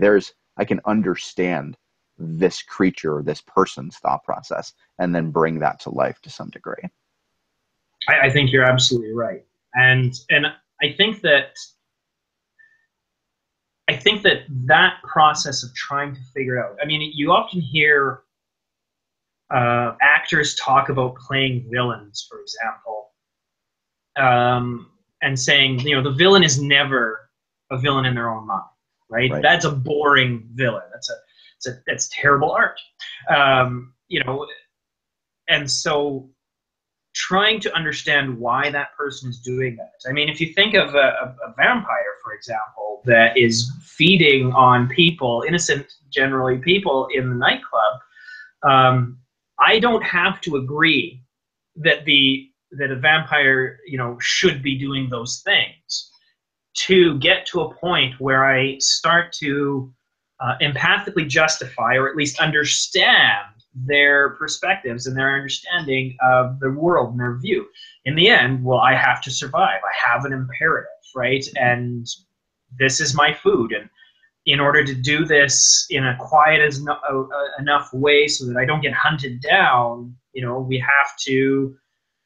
I can understand this creature, this person's thought process, and then bring that to life to some degree. I think you're absolutely right. And I think that that process of trying to figure out, I mean, you often hear actors talk about playing villains, for example, and saying, you know, the villain is never a villain in their own mind, right? Right. That's a boring villain. That's terrible art. You know, and so trying to understand why that person is doing that. I mean, if you think of a vampire, for example, that is feeding on people, innocent, generally people in the nightclub, I don't have to agree that a vampire, you know, should be doing those things to get to a point where I start to empathically justify, or at least understand, their perspectives and their understanding of the world and their view. In the end, well, I have to survive. I have an imperative, right? And this is my food. And in order to do this in a quiet enough way so that I don't get hunted down, you know, we have to, you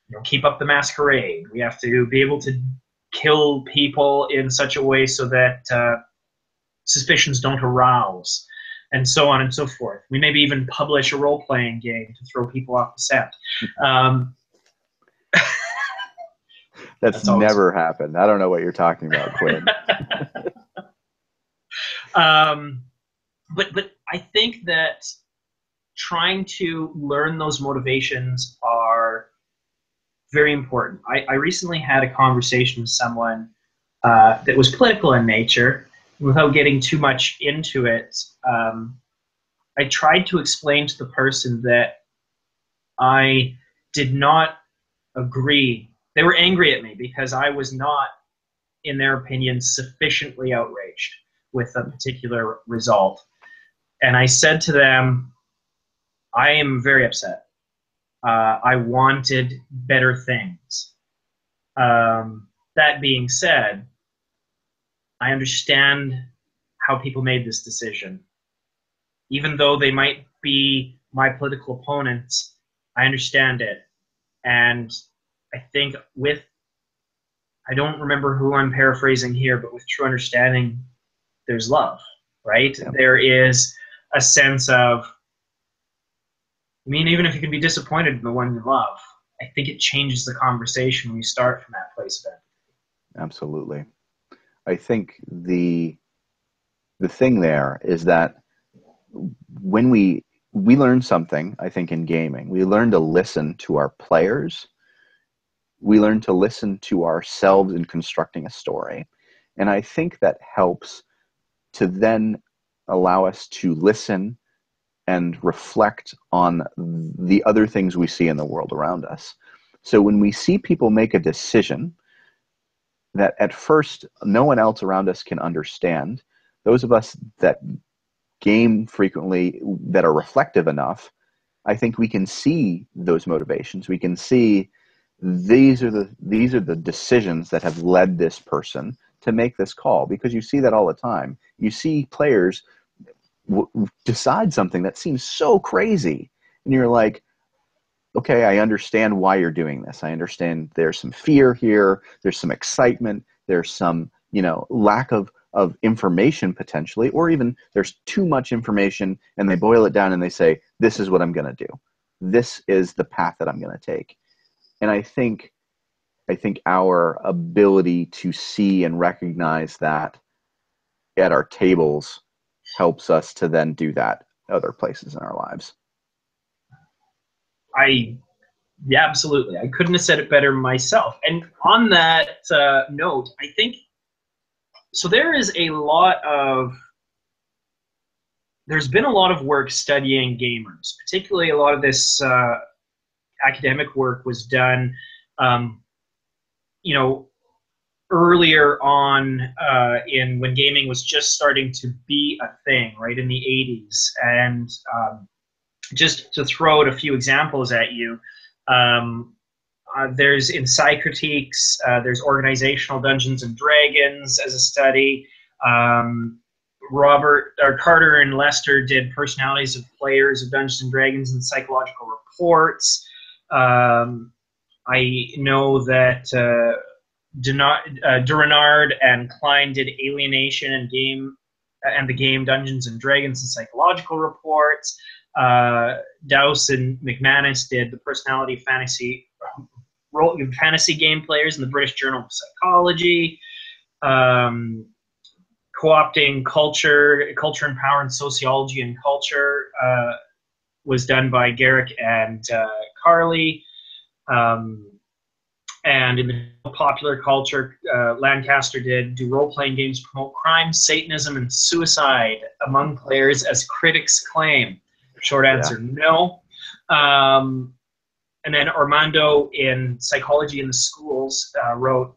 know, keep up the masquerade. We have to be able to kill people in such a way so that suspicions don't arouse, and so on and so forth. We maybe even publish a role-playing game to throw people off the set. That's never happened. I don't know what you're talking about, Quinn. But I think that trying to learn those motivations are very important. I recently had a conversation with someone that was political in nature. Without getting too much into it, I tried to explain to the person that I did not agree. They were angry at me because I was not, in their opinion, sufficiently outraged with a particular result. And I said to them, I am very upset. I wanted better things. That being said, I understand how people made this decision. Even though they might be my political opponents, I understand it. And I think I don't remember who I'm paraphrasing here, but with true understanding, there's love, right? Yeah. There is a sense of, I mean, even if you can be disappointed in the one you love, I think it changes the conversation when you start from that place of empathy. Absolutely. I think the thing there is that when we learn something, I think in gaming, we learn to listen to our players. We learn to listen to ourselves in constructing a story. And I think that helps to then allow us to listen and reflect on the other things we see in the world around us. So when we see people make a decision that at first no one else around us can understand, those of us that game frequently, that are reflective enough, I think we can see those motivations. We can see these are the decisions that have led this person to make this call, because you see that all the time. You see players decide something that seems so crazy, and you're like, okay, I understand why you're doing this. I understand there's some fear here. There's some excitement. There's some, you know, lack of information potentially, or even there's too much information and they boil it down and they say, this is what I'm going to do. This is the path that I'm going to take. And I think our ability to see and recognize that at our tables helps us to then do that other places in our lives. Yeah, absolutely. I couldn't have said it better myself. And on that note, I think, so there's been a lot of work studying gamers, particularly a lot of this academic work was done, you know, earlier on when gaming was just starting to be a thing, right, in the 80s. And just to throw out a few examples at you, there's in Psycritiques, there's Organizational Dungeons and Dragons as a study. Carter and Lester did Personalities of Players of Dungeons and Dragons and Psychological Reports. I know that Durenard and Klein did Alienation and the game Dungeons and Dragons and Psychological Reports. Dowse and McManus did the Personality of Fantasy Game Players in the British Journal of Psychology. co-opting culture and power, and sociology and culture was done by Garrick and Carley. And in the popular culture, Lancaster did, do role-playing games promote crime, Satanism, and suicide among players as critics claim? Short answer, no. And then Armando in Psychology in the Schools wrote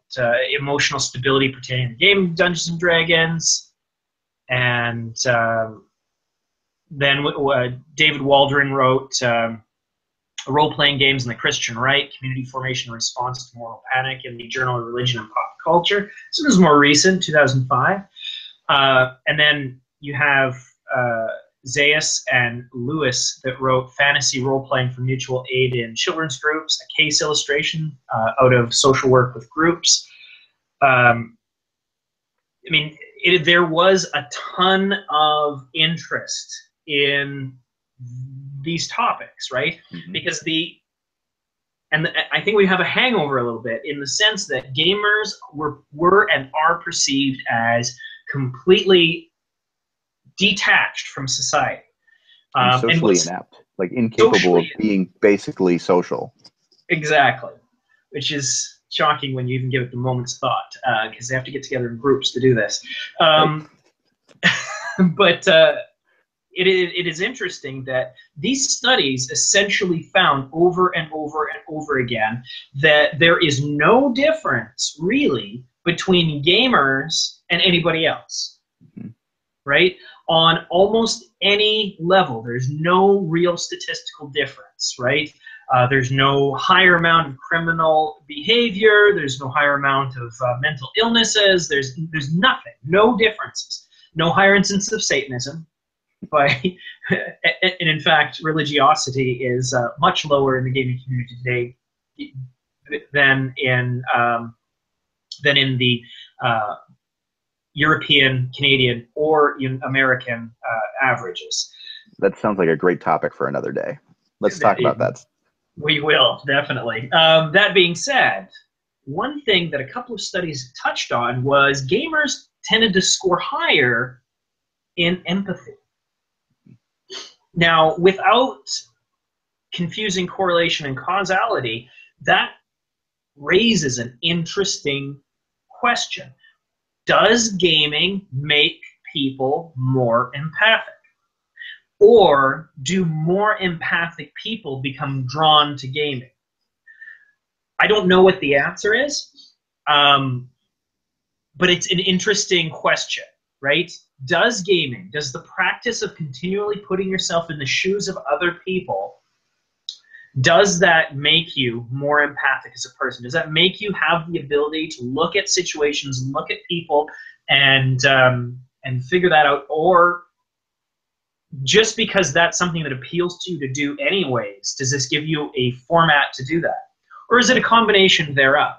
Emotional Stability Pertaining to Game Dungeons and Dragons. And then David Waldron wrote Role-Playing Games in the Christian Right, Community Formation and Response to Moral Panic in the Journal of Religion and Pop Culture. So this is more recent, 2005. And then you have Zayas and Lewis that wrote Fantasy Role-Playing for Mutual Aid in Children's Groups, a case illustration out of social work with groups. I mean, there was a ton of interest in these topics, right? Mm-hmm. Because I think we have a hangover a little bit in the sense that gamers were and are perceived as completely detached from society. And socially inept, like incapable of being basically social. Exactly. Which is shocking when you even give it the moment's thought, because they have to get together in groups to do this. Right. But it is interesting that these studies essentially found over and over and over again that there is no difference really between gamers and anybody else, mm-hmm. right? On almost any level, there's no real statistical difference, right? There's no higher amount of criminal behavior. There's no higher amount of mental illnesses. There's nothing, no differences. No higher instance of Satanism. And in fact, religiosity is much lower in the gaming community today than in the European, Canadian, or American averages. That sounds like a great topic for another day. Let's talk about that. We will, definitely. That being said, one thing that a couple of studies touched on was gamers tended to score higher in empathy. Now, without confusing correlation and causality, that raises an interesting question. Does gaming make people more empathic? Or do more empathic people become drawn to gaming? I don't know what the answer is, but it's an interesting question, right? Does the practice of continually putting yourself in the shoes of other people, does that make you more empathic as a person? Does that make you have the ability to look at situations, look at people, and figure that out? Or just because that's something that appeals to you to do anyways, does this give you a format to do that? Or is it a combination thereof?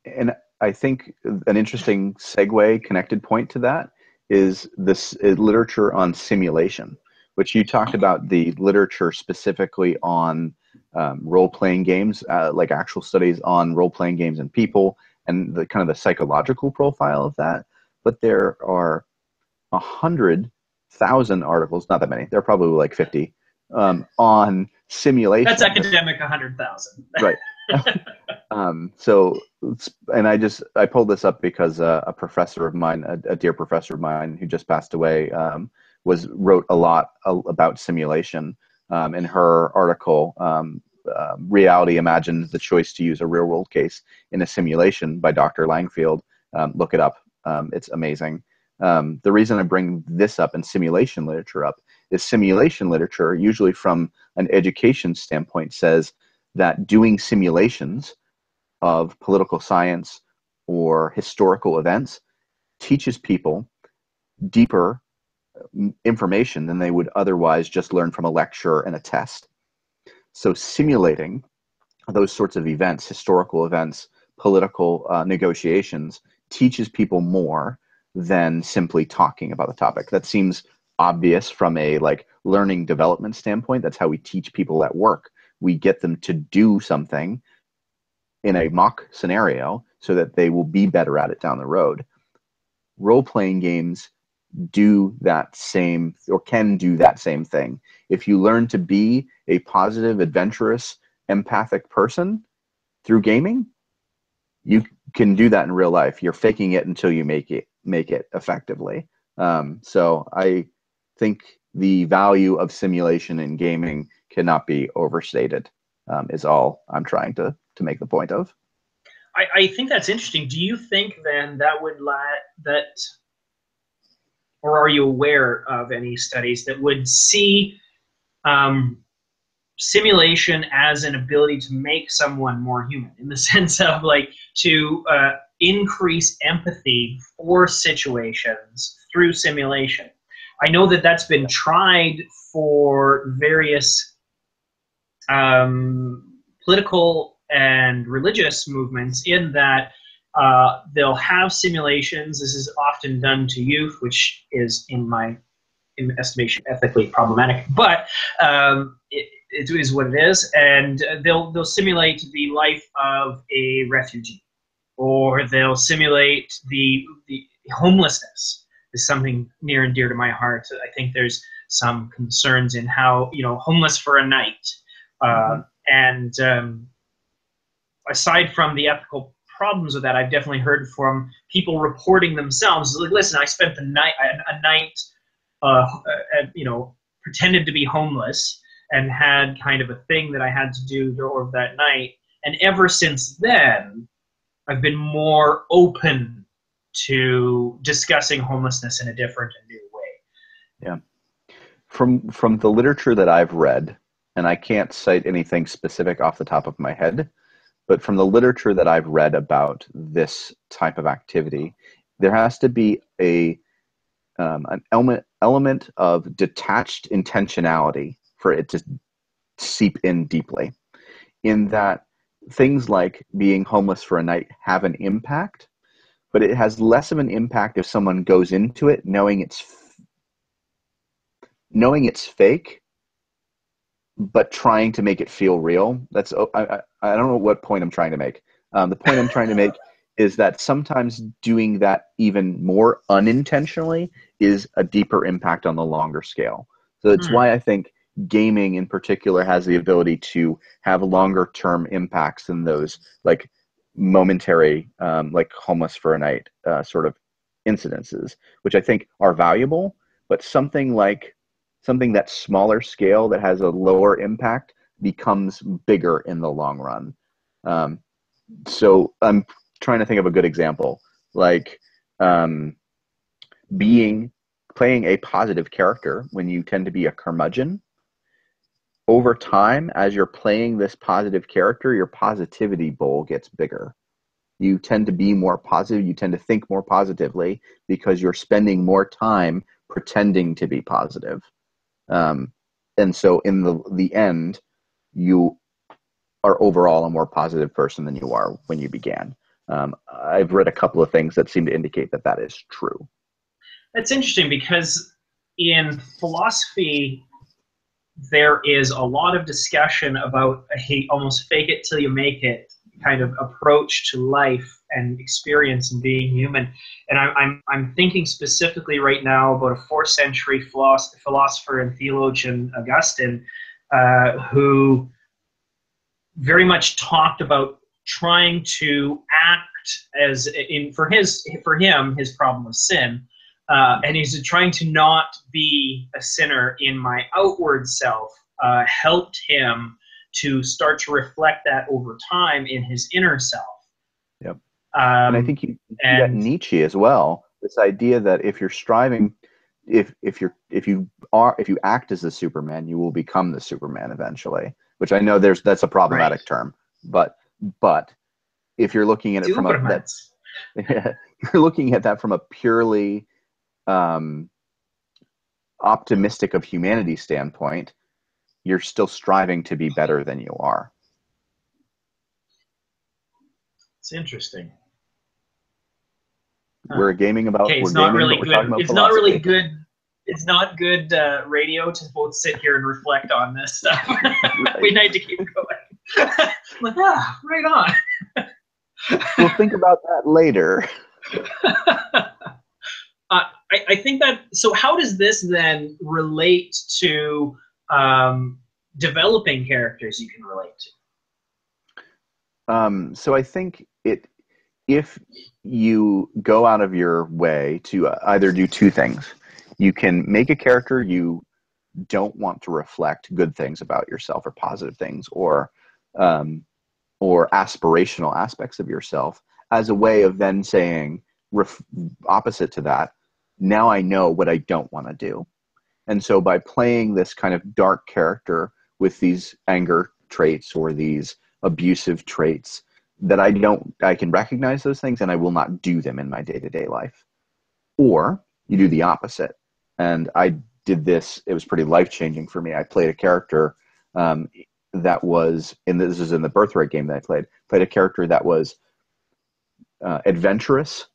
And I think an interesting segue, connected point to that is this literature on simulation, which you talked about, the literature specifically on role-playing games, like actual studies on role-playing games and people, and the kind of the psychological profile of that. But there are 100,000 articles, not that many, there are probably like 50, on simulation. That's academic 100,000. Right. So, and I pulled this up because a professor of mine, a dear professor of mine who just passed away, wrote a lot about simulation. In her article, Reality Imagines the Choice to Use a Real-World Case in a Simulation by Dr. Langfield. Look it up. It's amazing. The reason I bring this up and simulation literature up is simulation literature, usually from an education standpoint, says that doing simulations of political science or historical events teaches people deeper information than they would otherwise just learn from a lecture and a test. So simulating those sorts of events, historical events, political negotiations, teaches people more than simply talking about the topic. That seems obvious from a learning development standpoint. That's how we teach people at work. We get them to do something in a mock scenario so that they will be better at it down the road. role-playing games do that same, or can do that same thing. If you learn to be a positive, adventurous, empathic person through gaming, you can do that in real life. You're faking it until you make it effectively. So I think the value of simulation in gaming cannot be overstated, is all I'm trying to make the point of. I think that's interesting. Do you think then that would or are you aware of any studies that would see simulation as an ability to make someone more human, in the sense of like to increase empathy for situations through simulation? I know that that's been tried for various political and religious movements, in that they'll have simulations. This is often done to youth, which is, in my estimation, ethically problematic, but it is what it is. And they'll simulate the life of a refugee, or they'll simulate the homelessness. Is something near and dear to my heart. I think there's some concerns in how, homeless for a night. And aside from the ethical problems with that, I've definitely heard from people reporting themselves, like, listen, I spent a night, pretended to be homeless, and had kind of a thing that I had to do during that night. And ever since then, I've been more open to discussing homelessness in a different and new way. Yeah. From the literature that I've read, and I can't cite anything specific off the top of my head, but from the literature that I've read about this type of activity, there has to be an element of detached intentionality for it to seep in deeply, in that things like being homeless for a night have an impact, but it has less of an impact if someone goes into it knowing it's fake, but trying to make it feel real. That's I don't know what point I'm trying to make. The point I'm trying to make is that sometimes doing that even more unintentionally is a deeper impact on the longer scale. So it's why I think gaming in particular has the ability to have longer term impacts than those like momentary, like homeless for a night sort of incidences, which I think are valuable, but something that's smaller scale that has a lower impact becomes bigger in the long run. So I'm trying to think of a good example, like playing a positive character when you tend to be a curmudgeon. Over time, as you're playing this positive character, your positivity bowl gets bigger. You tend to be more positive. You tend to think more positively because you're spending more time pretending to be positive. And so in the end, you are overall a more positive person than you are when you began. I've read a couple of things that seem to indicate that that is true. That's interesting, because in philosophy, there is a lot of discussion about a almost fake it till you make it kind of approach to life and experience and being human. And I'm thinking specifically right now about a 4th century philosopher and theologian, Augustine, who very much talked about trying to act as for him his problem was sin, and he's trying to not be a sinner in my outward self, helped him to start to reflect that over time in his inner self. Yep. And I think you see that in Nietzsche as well. This idea that if you're striving, if you act as the Superman, you will become the Superman eventually. Which I know that's a problematic term, but if you're looking at it from you're looking at that from a purely optimistic of humanity standpoint, you're still striving to be better than you are. It's interesting. We're gaming about. Okay, it's not really good. It's not really good. It's not good radio to both sit here and reflect on this stuff. We need to keep going. Like, right on. We'll think about that later. I think that, so how does this then relate to developing characters you can relate to? So I think if you go out of your way to either do two things, you can make a character you don't want to reflect good things about yourself or positive things or aspirational aspects of yourself, as a way of then saying, opposite to that, now I know what I don't want to do. And so by playing this kind of dark character with these anger traits or these abusive traits, that I can recognize those things and I will not do them in my day-to-day life. Or you do the opposite. And I did this, it was pretty life-changing for me. I played a character that was, this is in the Birthright game that I played a character that was adventurous,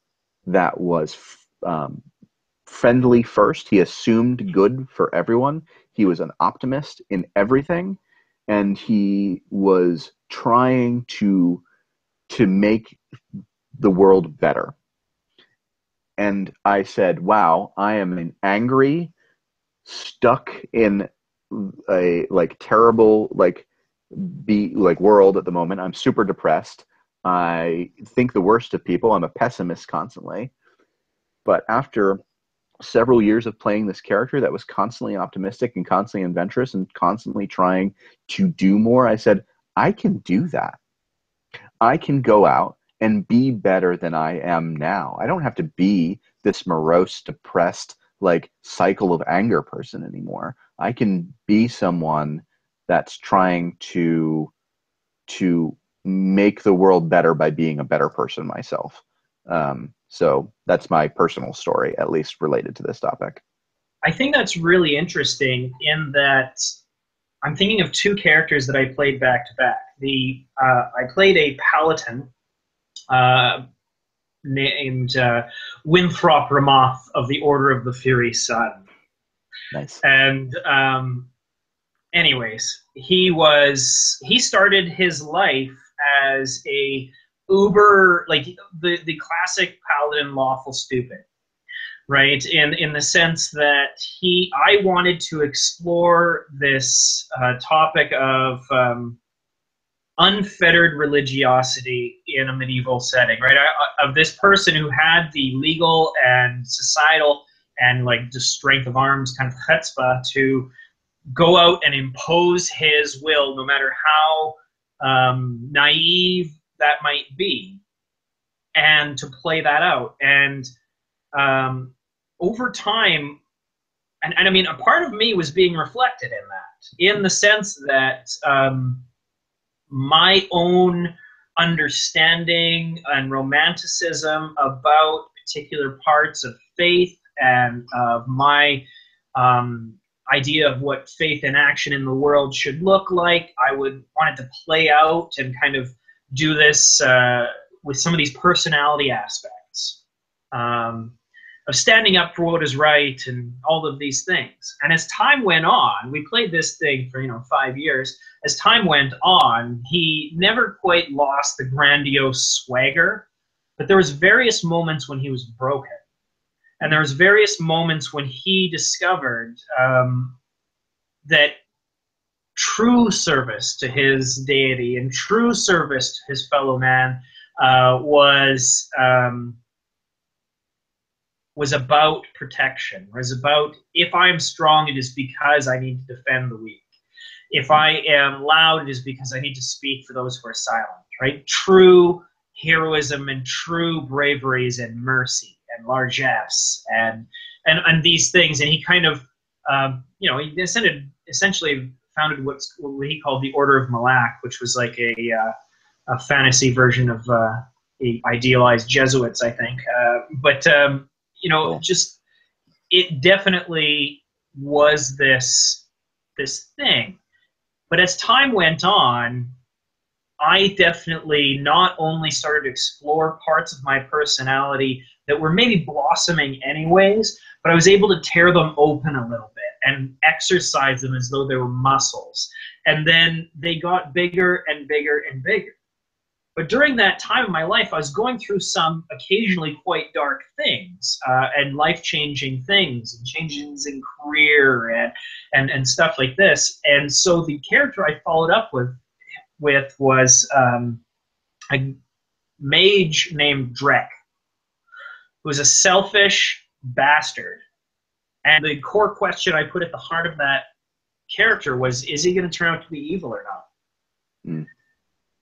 that was friendly first. He assumed good for everyone. He was an optimist in everything, and he was trying to make the world better. And I said, wow, I am an angry, stuck in a terrible world at the moment. I'm super depressed. I think the worst of people. I'm a pessimist constantly. But after several years of playing this character that was constantly optimistic and constantly adventurous and constantly trying to do more, I said, I can do that. I can go out and be better than I am now. I don't have to be this morose, depressed, cycle of anger person anymore. I can be someone that's trying to make the world better by being a better person myself. So that's my personal story, at least related to this topic. I think that's really interesting in that I'm thinking of two characters that I played back to back. I played a paladin named Winthrop Ramoth of the Order of the Fury Sun. Nice. And anyways, he started his life as a uber, the classic paladin lawful stupid, right? In the sense that I wanted to explore this topic of unfettered religiosity in a medieval setting, right? Of this person who had the legal and societal and the strength of arms kind of chutzpah to go out and impose his will, no matter how naive that might be, and to play that out. And over time, and I mean, a part of me was being reflected in that, in the sense that my own understanding and romanticism about particular parts of faith and of my idea of what faith in action in the world should look like, I would want it to play out and kind of do this with some of these personality aspects of standing up for what is right and all of these things. And as time went on, we played this thing for 5 years. As time went on, he never quite lost the grandiose swagger, but there was various moments when he was broken. And there was various moments when he discovered that true service to his deity and true service to his fellow man was about protection, was about, if I am strong, it is because I need to defend the weak. If I am loud, it is because I need to speak for those who are silent, right? True heroism and true bravery is in mercy and largesse and these things. And he kind of, he essentially founded what he called the Order of Malak, which was like a fantasy version of idealized Jesuits, I think. Just it definitely was this thing. But as time went on, I definitely not only started to explore parts of my personality that were maybe blossoming anyways, but I was able to tear them open a little bit and exercise them as though they were muscles. And then they got bigger and bigger and bigger. But during that time of my life, I was going through some occasionally quite dark things, and life-changing things, and changes in career, and stuff like this. And so the character I followed up with was a mage named Drek, who was a selfish bastard. And the core question I put at the heart of that character was, is he going to turn out to be evil or not? Mm.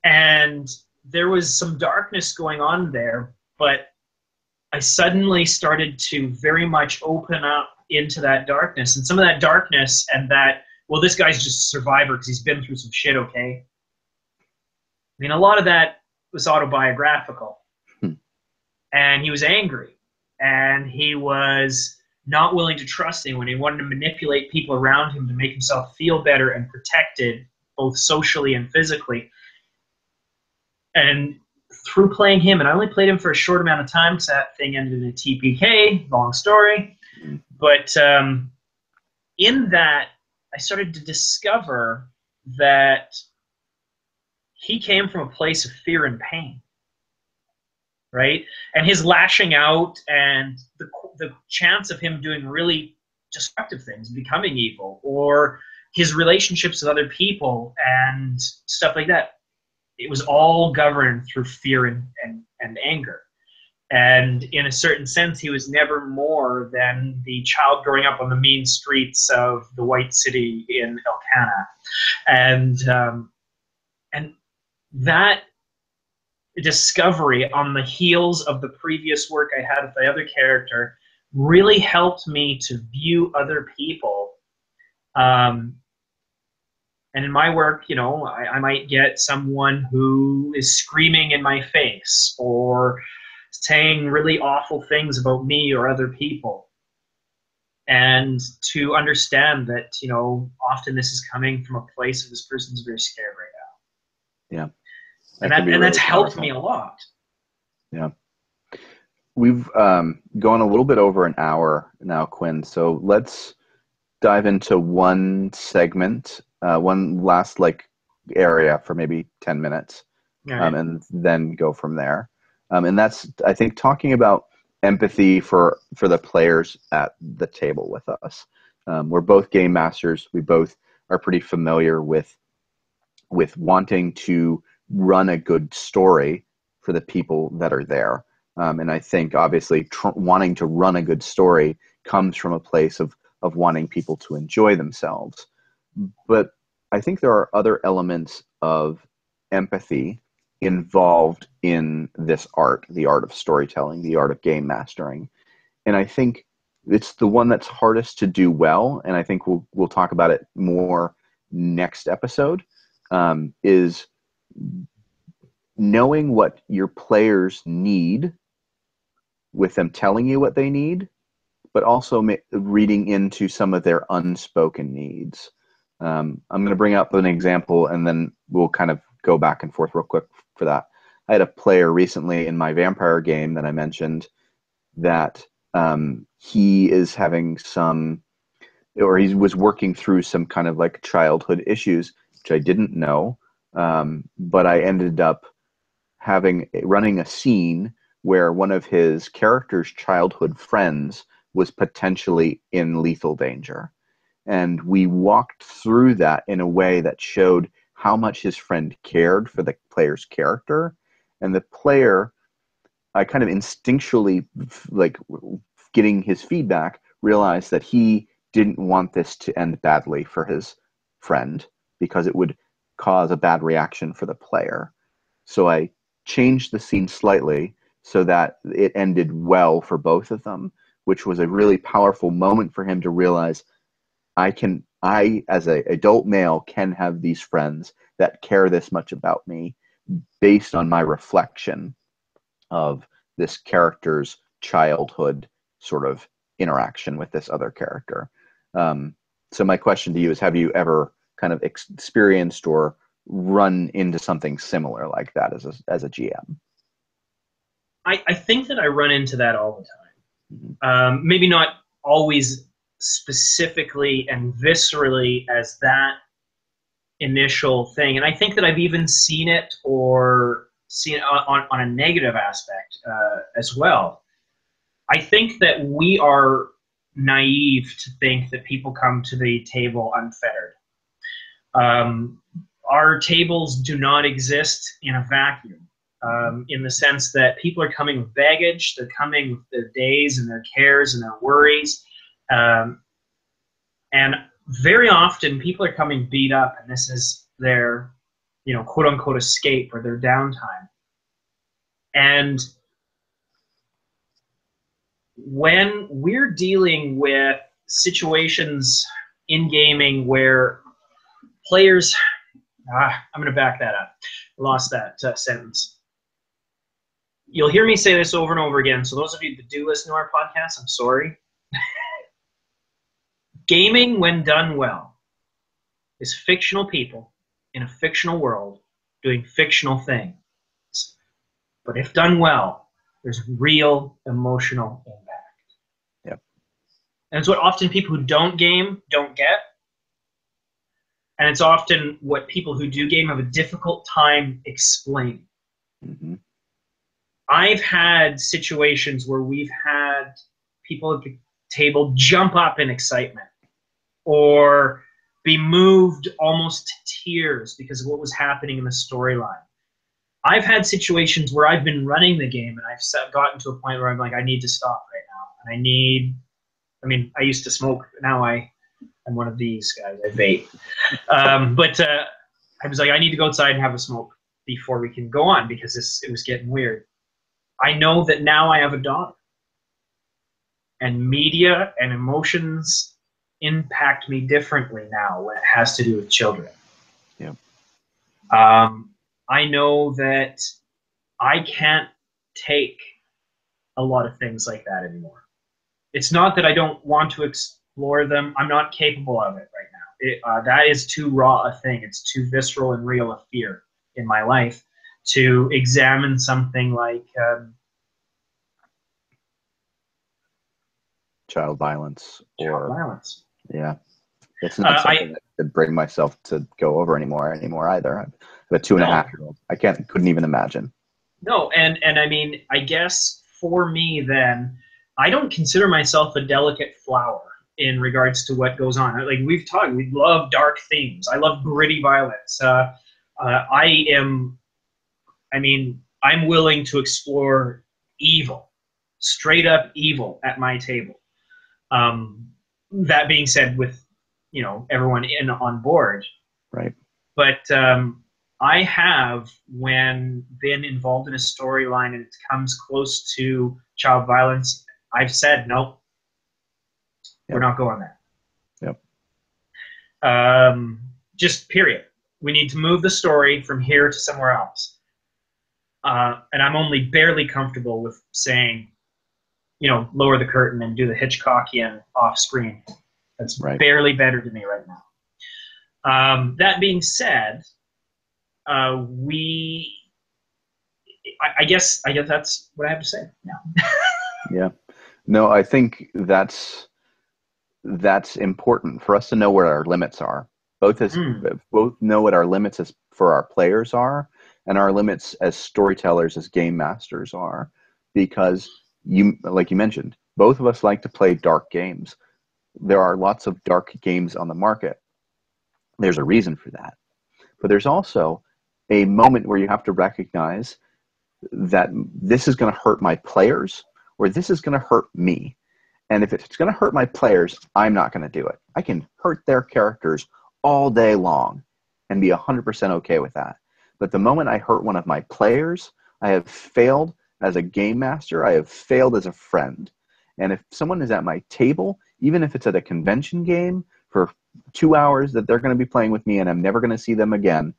And there was some darkness going on there, but I suddenly started to very much open up into that darkness. And some of that darkness and that, well, this guy's just a survivor because he's been through some shit, okay? I mean, a lot of that was autobiographical. And he was angry. And he was not willing to trust anyone. He wanted to manipulate people around him to make himself feel better and protected, both socially and physically. And through playing him, and I only played him for a short amount of time because that thing ended in a TPK, long story. But in that, I started to discover that he came from a place of fear and pain, right? And his lashing out and the chance of him doing really destructive things, becoming evil, or his relationships with other people and stuff like that, it was all governed through fear and anger. And in a certain sense, he was never more than the child growing up on the mean streets of the White City in Elkanah. And that discovery on the heels of the previous work I had with the other character really helped me to view other people. And in my work, you know, I might get someone who is screaming in my face or saying really awful things about me or other people. And to understand that, you know, often this is coming from a place of this person's very scared right now. Yeah. And that's helped me a lot. Yeah. We've gone a little bit over an hour now, Quinn. So let's dive into one segment, one last area for maybe 10 minutes, right. And then go from there. And that's, I think, talking about empathy for the players at the table with us. We're both game masters. We both are pretty familiar with wanting to run a good story for the people that are there. And I think, obviously, wanting to run a good story comes from a place of wanting people to enjoy themselves. But I think there are other elements of empathy involved in this art, the art of storytelling, the art of game mastering. And I think it's the one that's hardest to do well, and I think we'll talk about it more next episode, is knowing what your players need with them telling you what they need, but also reading into some of their unspoken needs. I'm going to bring up an example, and then we'll kind of go back and forth real quick for that. I had a player recently in my vampire game that I mentioned that he is having he was working through some kind of like childhood issues, which I didn't know, but I ended up running a scene where one of his character's childhood friends was potentially in lethal danger. And we walked through that in a way that showed how much his friend cared for the player's character. And the player, I kind of instinctually, like getting his feedback, realized that he didn't want this to end badly for his friend because it would cause a bad reaction for the player. So I changed the scene slightly so that it ended well for both of them, which was a really powerful moment for him to realize I as an adult male can have these friends that care this much about me based on my reflection of this character's childhood sort of interaction with this other character. So my question to you is, have you ever kind of experienced or run into something similar like that as a GM? I think that I run into that all the time. Mm-hmm. Maybe not always specifically and viscerally as that initial thing. And I think that I've even seen it or see it on a negative aspect as well. I think that we are naive to think that people come to the table unfettered. Our tables do not exist in a vacuum, in the sense that people are coming with baggage, they're coming with their days and their cares and their worries. And very often people are coming beat up, and this is their, quote unquote escape or their downtime. And when we're dealing with situations in gaming where players, I'm going to back that up. I lost that sentence. You'll hear me say this over and over again. So those of you that do listen to our podcast, I'm sorry. Gaming, when done well, is fictional people in a fictional world doing fictional things. But if done well, there's real emotional impact. Yep. And it's what often people who don't game don't get. And it's often what people who do game have a difficult time explaining. Mm-hmm. I've had situations where we've had people at the table jump up in excitement or be moved almost to tears because of what was happening in the storyline. I've had situations where I've been running the game and I've gotten to a point where I'm like, I need to stop right now. And I used to smoke. Now I'm one of these guys. I vape. But I was like, I need to go outside and have a smoke before we can go on because it was getting weird. I know that now I have a daughter. And media and emotions impact me differently now when it has to do with children. Yeah. I know that I can't take a lot of things like that anymore. It's not that I don't want to explore them. I'm not capable of it right now. That is too raw a thing. It's too visceral and real a fear in my life to examine something like child violence. Yeah. It's not something I could bring myself to go over anymore either. I have a 2.5-year-old. I couldn't even imagine. No, and I guess for me then, I don't consider myself a delicate flower in regards to what goes on. Like we've talked, we love dark themes. I love gritty violence. I'm willing to explore evil, straight up evil at my table. That being said, with everyone on board, right? But I have, when been involved in a storyline and it comes close to child violence, I've said nope, we're not going there. Yep. Just period. We need to move the story from here to somewhere else. And I'm only barely comfortable with saying, lower the curtain and do the Hitchcockian off screen. That's barely better to me right now. That being said, I guess that's what I have to say now. Yeah. No, I think that's important for us to know where our limits are. Both know what our limits for our players are and our limits as storytellers, as game masters are, because like you mentioned, both of us like to play dark games. There are lots of dark games on the market. There's a reason for that. But there's also a moment where you have to recognize that this is going to hurt my players or this is going to hurt me. And if it's going to hurt my players, I'm not going to do it. I can hurt their characters all day long and be 100% okay with that. But the moment I hurt one of my players, I have failed as a game master. I have failed as a friend. And if someone is at my table, even if it's at a convention game for 2 hours that they're going to be playing with me and I'm never going to see them again,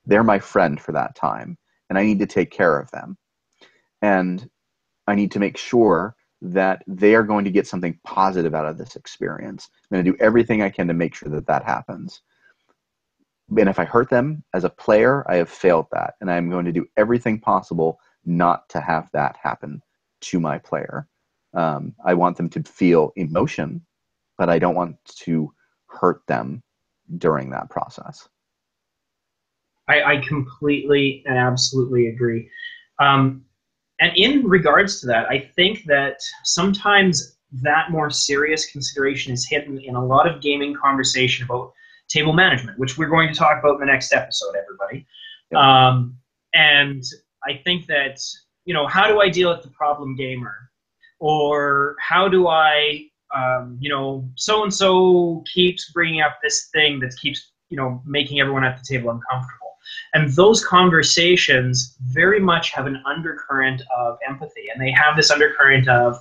they're my friend for that time. And I need to take care of them. And I need to make sure that they are going to get something positive out of this experience. I'm going to do everything I can to make sure that that happens. And if I hurt them as a player, I have failed that. And I'm going to do everything possible not to have that happen to my player. I want them to feel emotion, but I don't want to hurt them during that process. I completely and absolutely agree. Um, and in regards to that, I think that sometimes that more serious consideration is hidden in a lot of gaming conversation about table management, which we're going to talk about in the next episode, everybody. Yep. And I think that, you know, how do I deal with the problem gamer? Or how do I, you know, so-and-so keeps bringing up this thing that keeps, you know, making everyone at the table uncomfortable. And those conversations very much have an undercurrent of empathy. And they have this undercurrent of,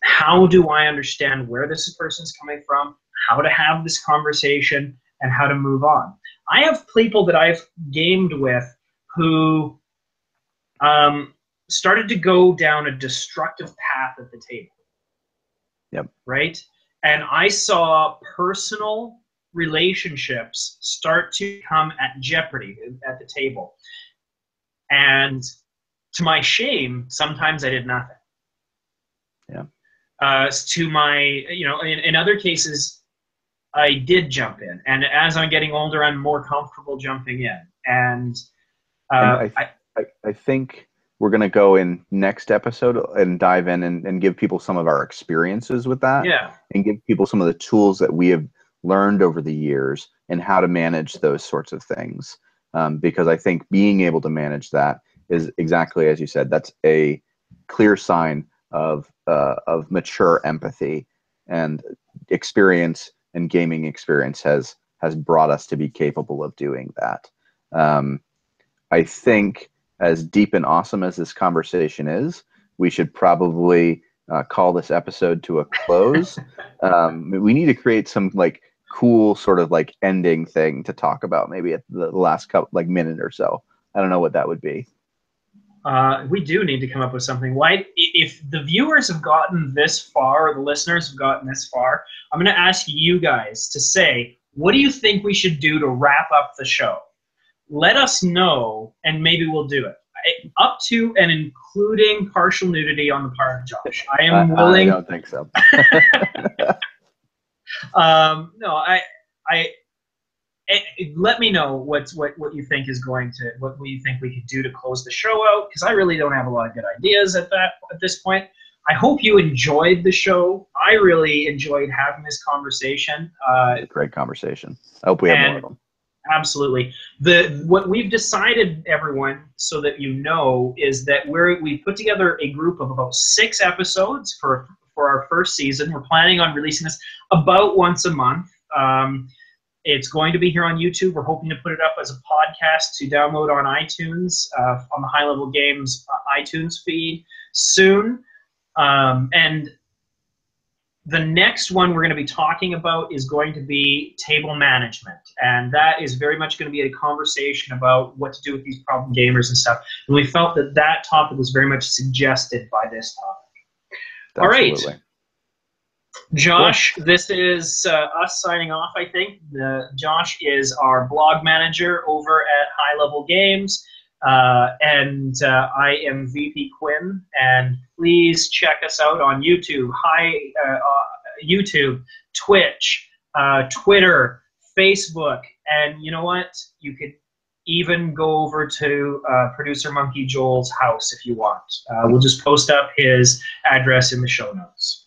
how do I understand where this person's coming from, how to have this conversation, and how to move on. I have people that I've gamed with who started to go down a destructive path at the table. Yep. Right? And I saw personal relationships start to come at jeopardy at the table. And to my shame, sometimes I did nothing. Yeah. To my, you know, in other cases, I did jump in. And as I'm getting older, I'm more comfortable jumping in. And I think we're going to go in next episode and dive in and give people some of our experiences with that. Yeah. And give people some of the tools that we have learned over the years and how to manage those sorts of things. Because I think being able to manage that is exactly as you said. That's a clear sign of mature empathy, and experience and gaming experience has brought us to be capable of doing that. I think, as deep and awesome as this conversation is, we should probably call this episode to a close. We need to create some like cool sort of like ending thing to talk about, maybe at the last couple like minute or so. I don't know what that would be. We do need to come up with something. Why, if the viewers have gotten this far, or the listeners have gotten this far, I'm going to ask you guys to say, what do you think we should do to wrap up the show? Let us know, and maybe we'll do it. Up to and including partial nudity on the part of Josh. I am willing. I don't think so. No, let me know what you think is going to, what you think we could do to close the show out, because I really don't have a lot of good ideas at this point. I hope you enjoyed the show. I really enjoyed having this conversation. Great conversation. I hope we have more of them. Absolutely. What we've decided, everyone, so that you know, is that we put together a group of about 6 episodes for our first season. We're planning on releasing this about once a month. It's going to be here on YouTube. We're hoping to put it up as a podcast to download on iTunes, on the High Level Games iTunes feed soon. And the next one we're going to be talking about is going to be table management. And that is very much going to be a conversation about what to do with these problem gamers and stuff. And we felt that that topic was very much suggested by this topic. Absolutely. All right. Josh, cool. This is us signing off, I think. Josh is our blog manager over at High Level Games. And I am VP Quinn, and please check us out on YouTube, YouTube, Twitch, Twitter, Facebook, and you know what? You could even go over to producer Monkey Joel's house if you want. We'll just post up his address in the show notes.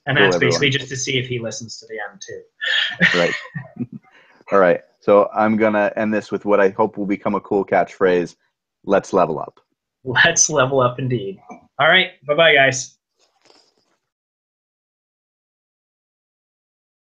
And that's basically just to see if he listens to the end too. Right. All right. So I'm going to end this with what I hope will become a cool catchphrase. Let's level up. Let's level up indeed. All right. Bye-bye, guys.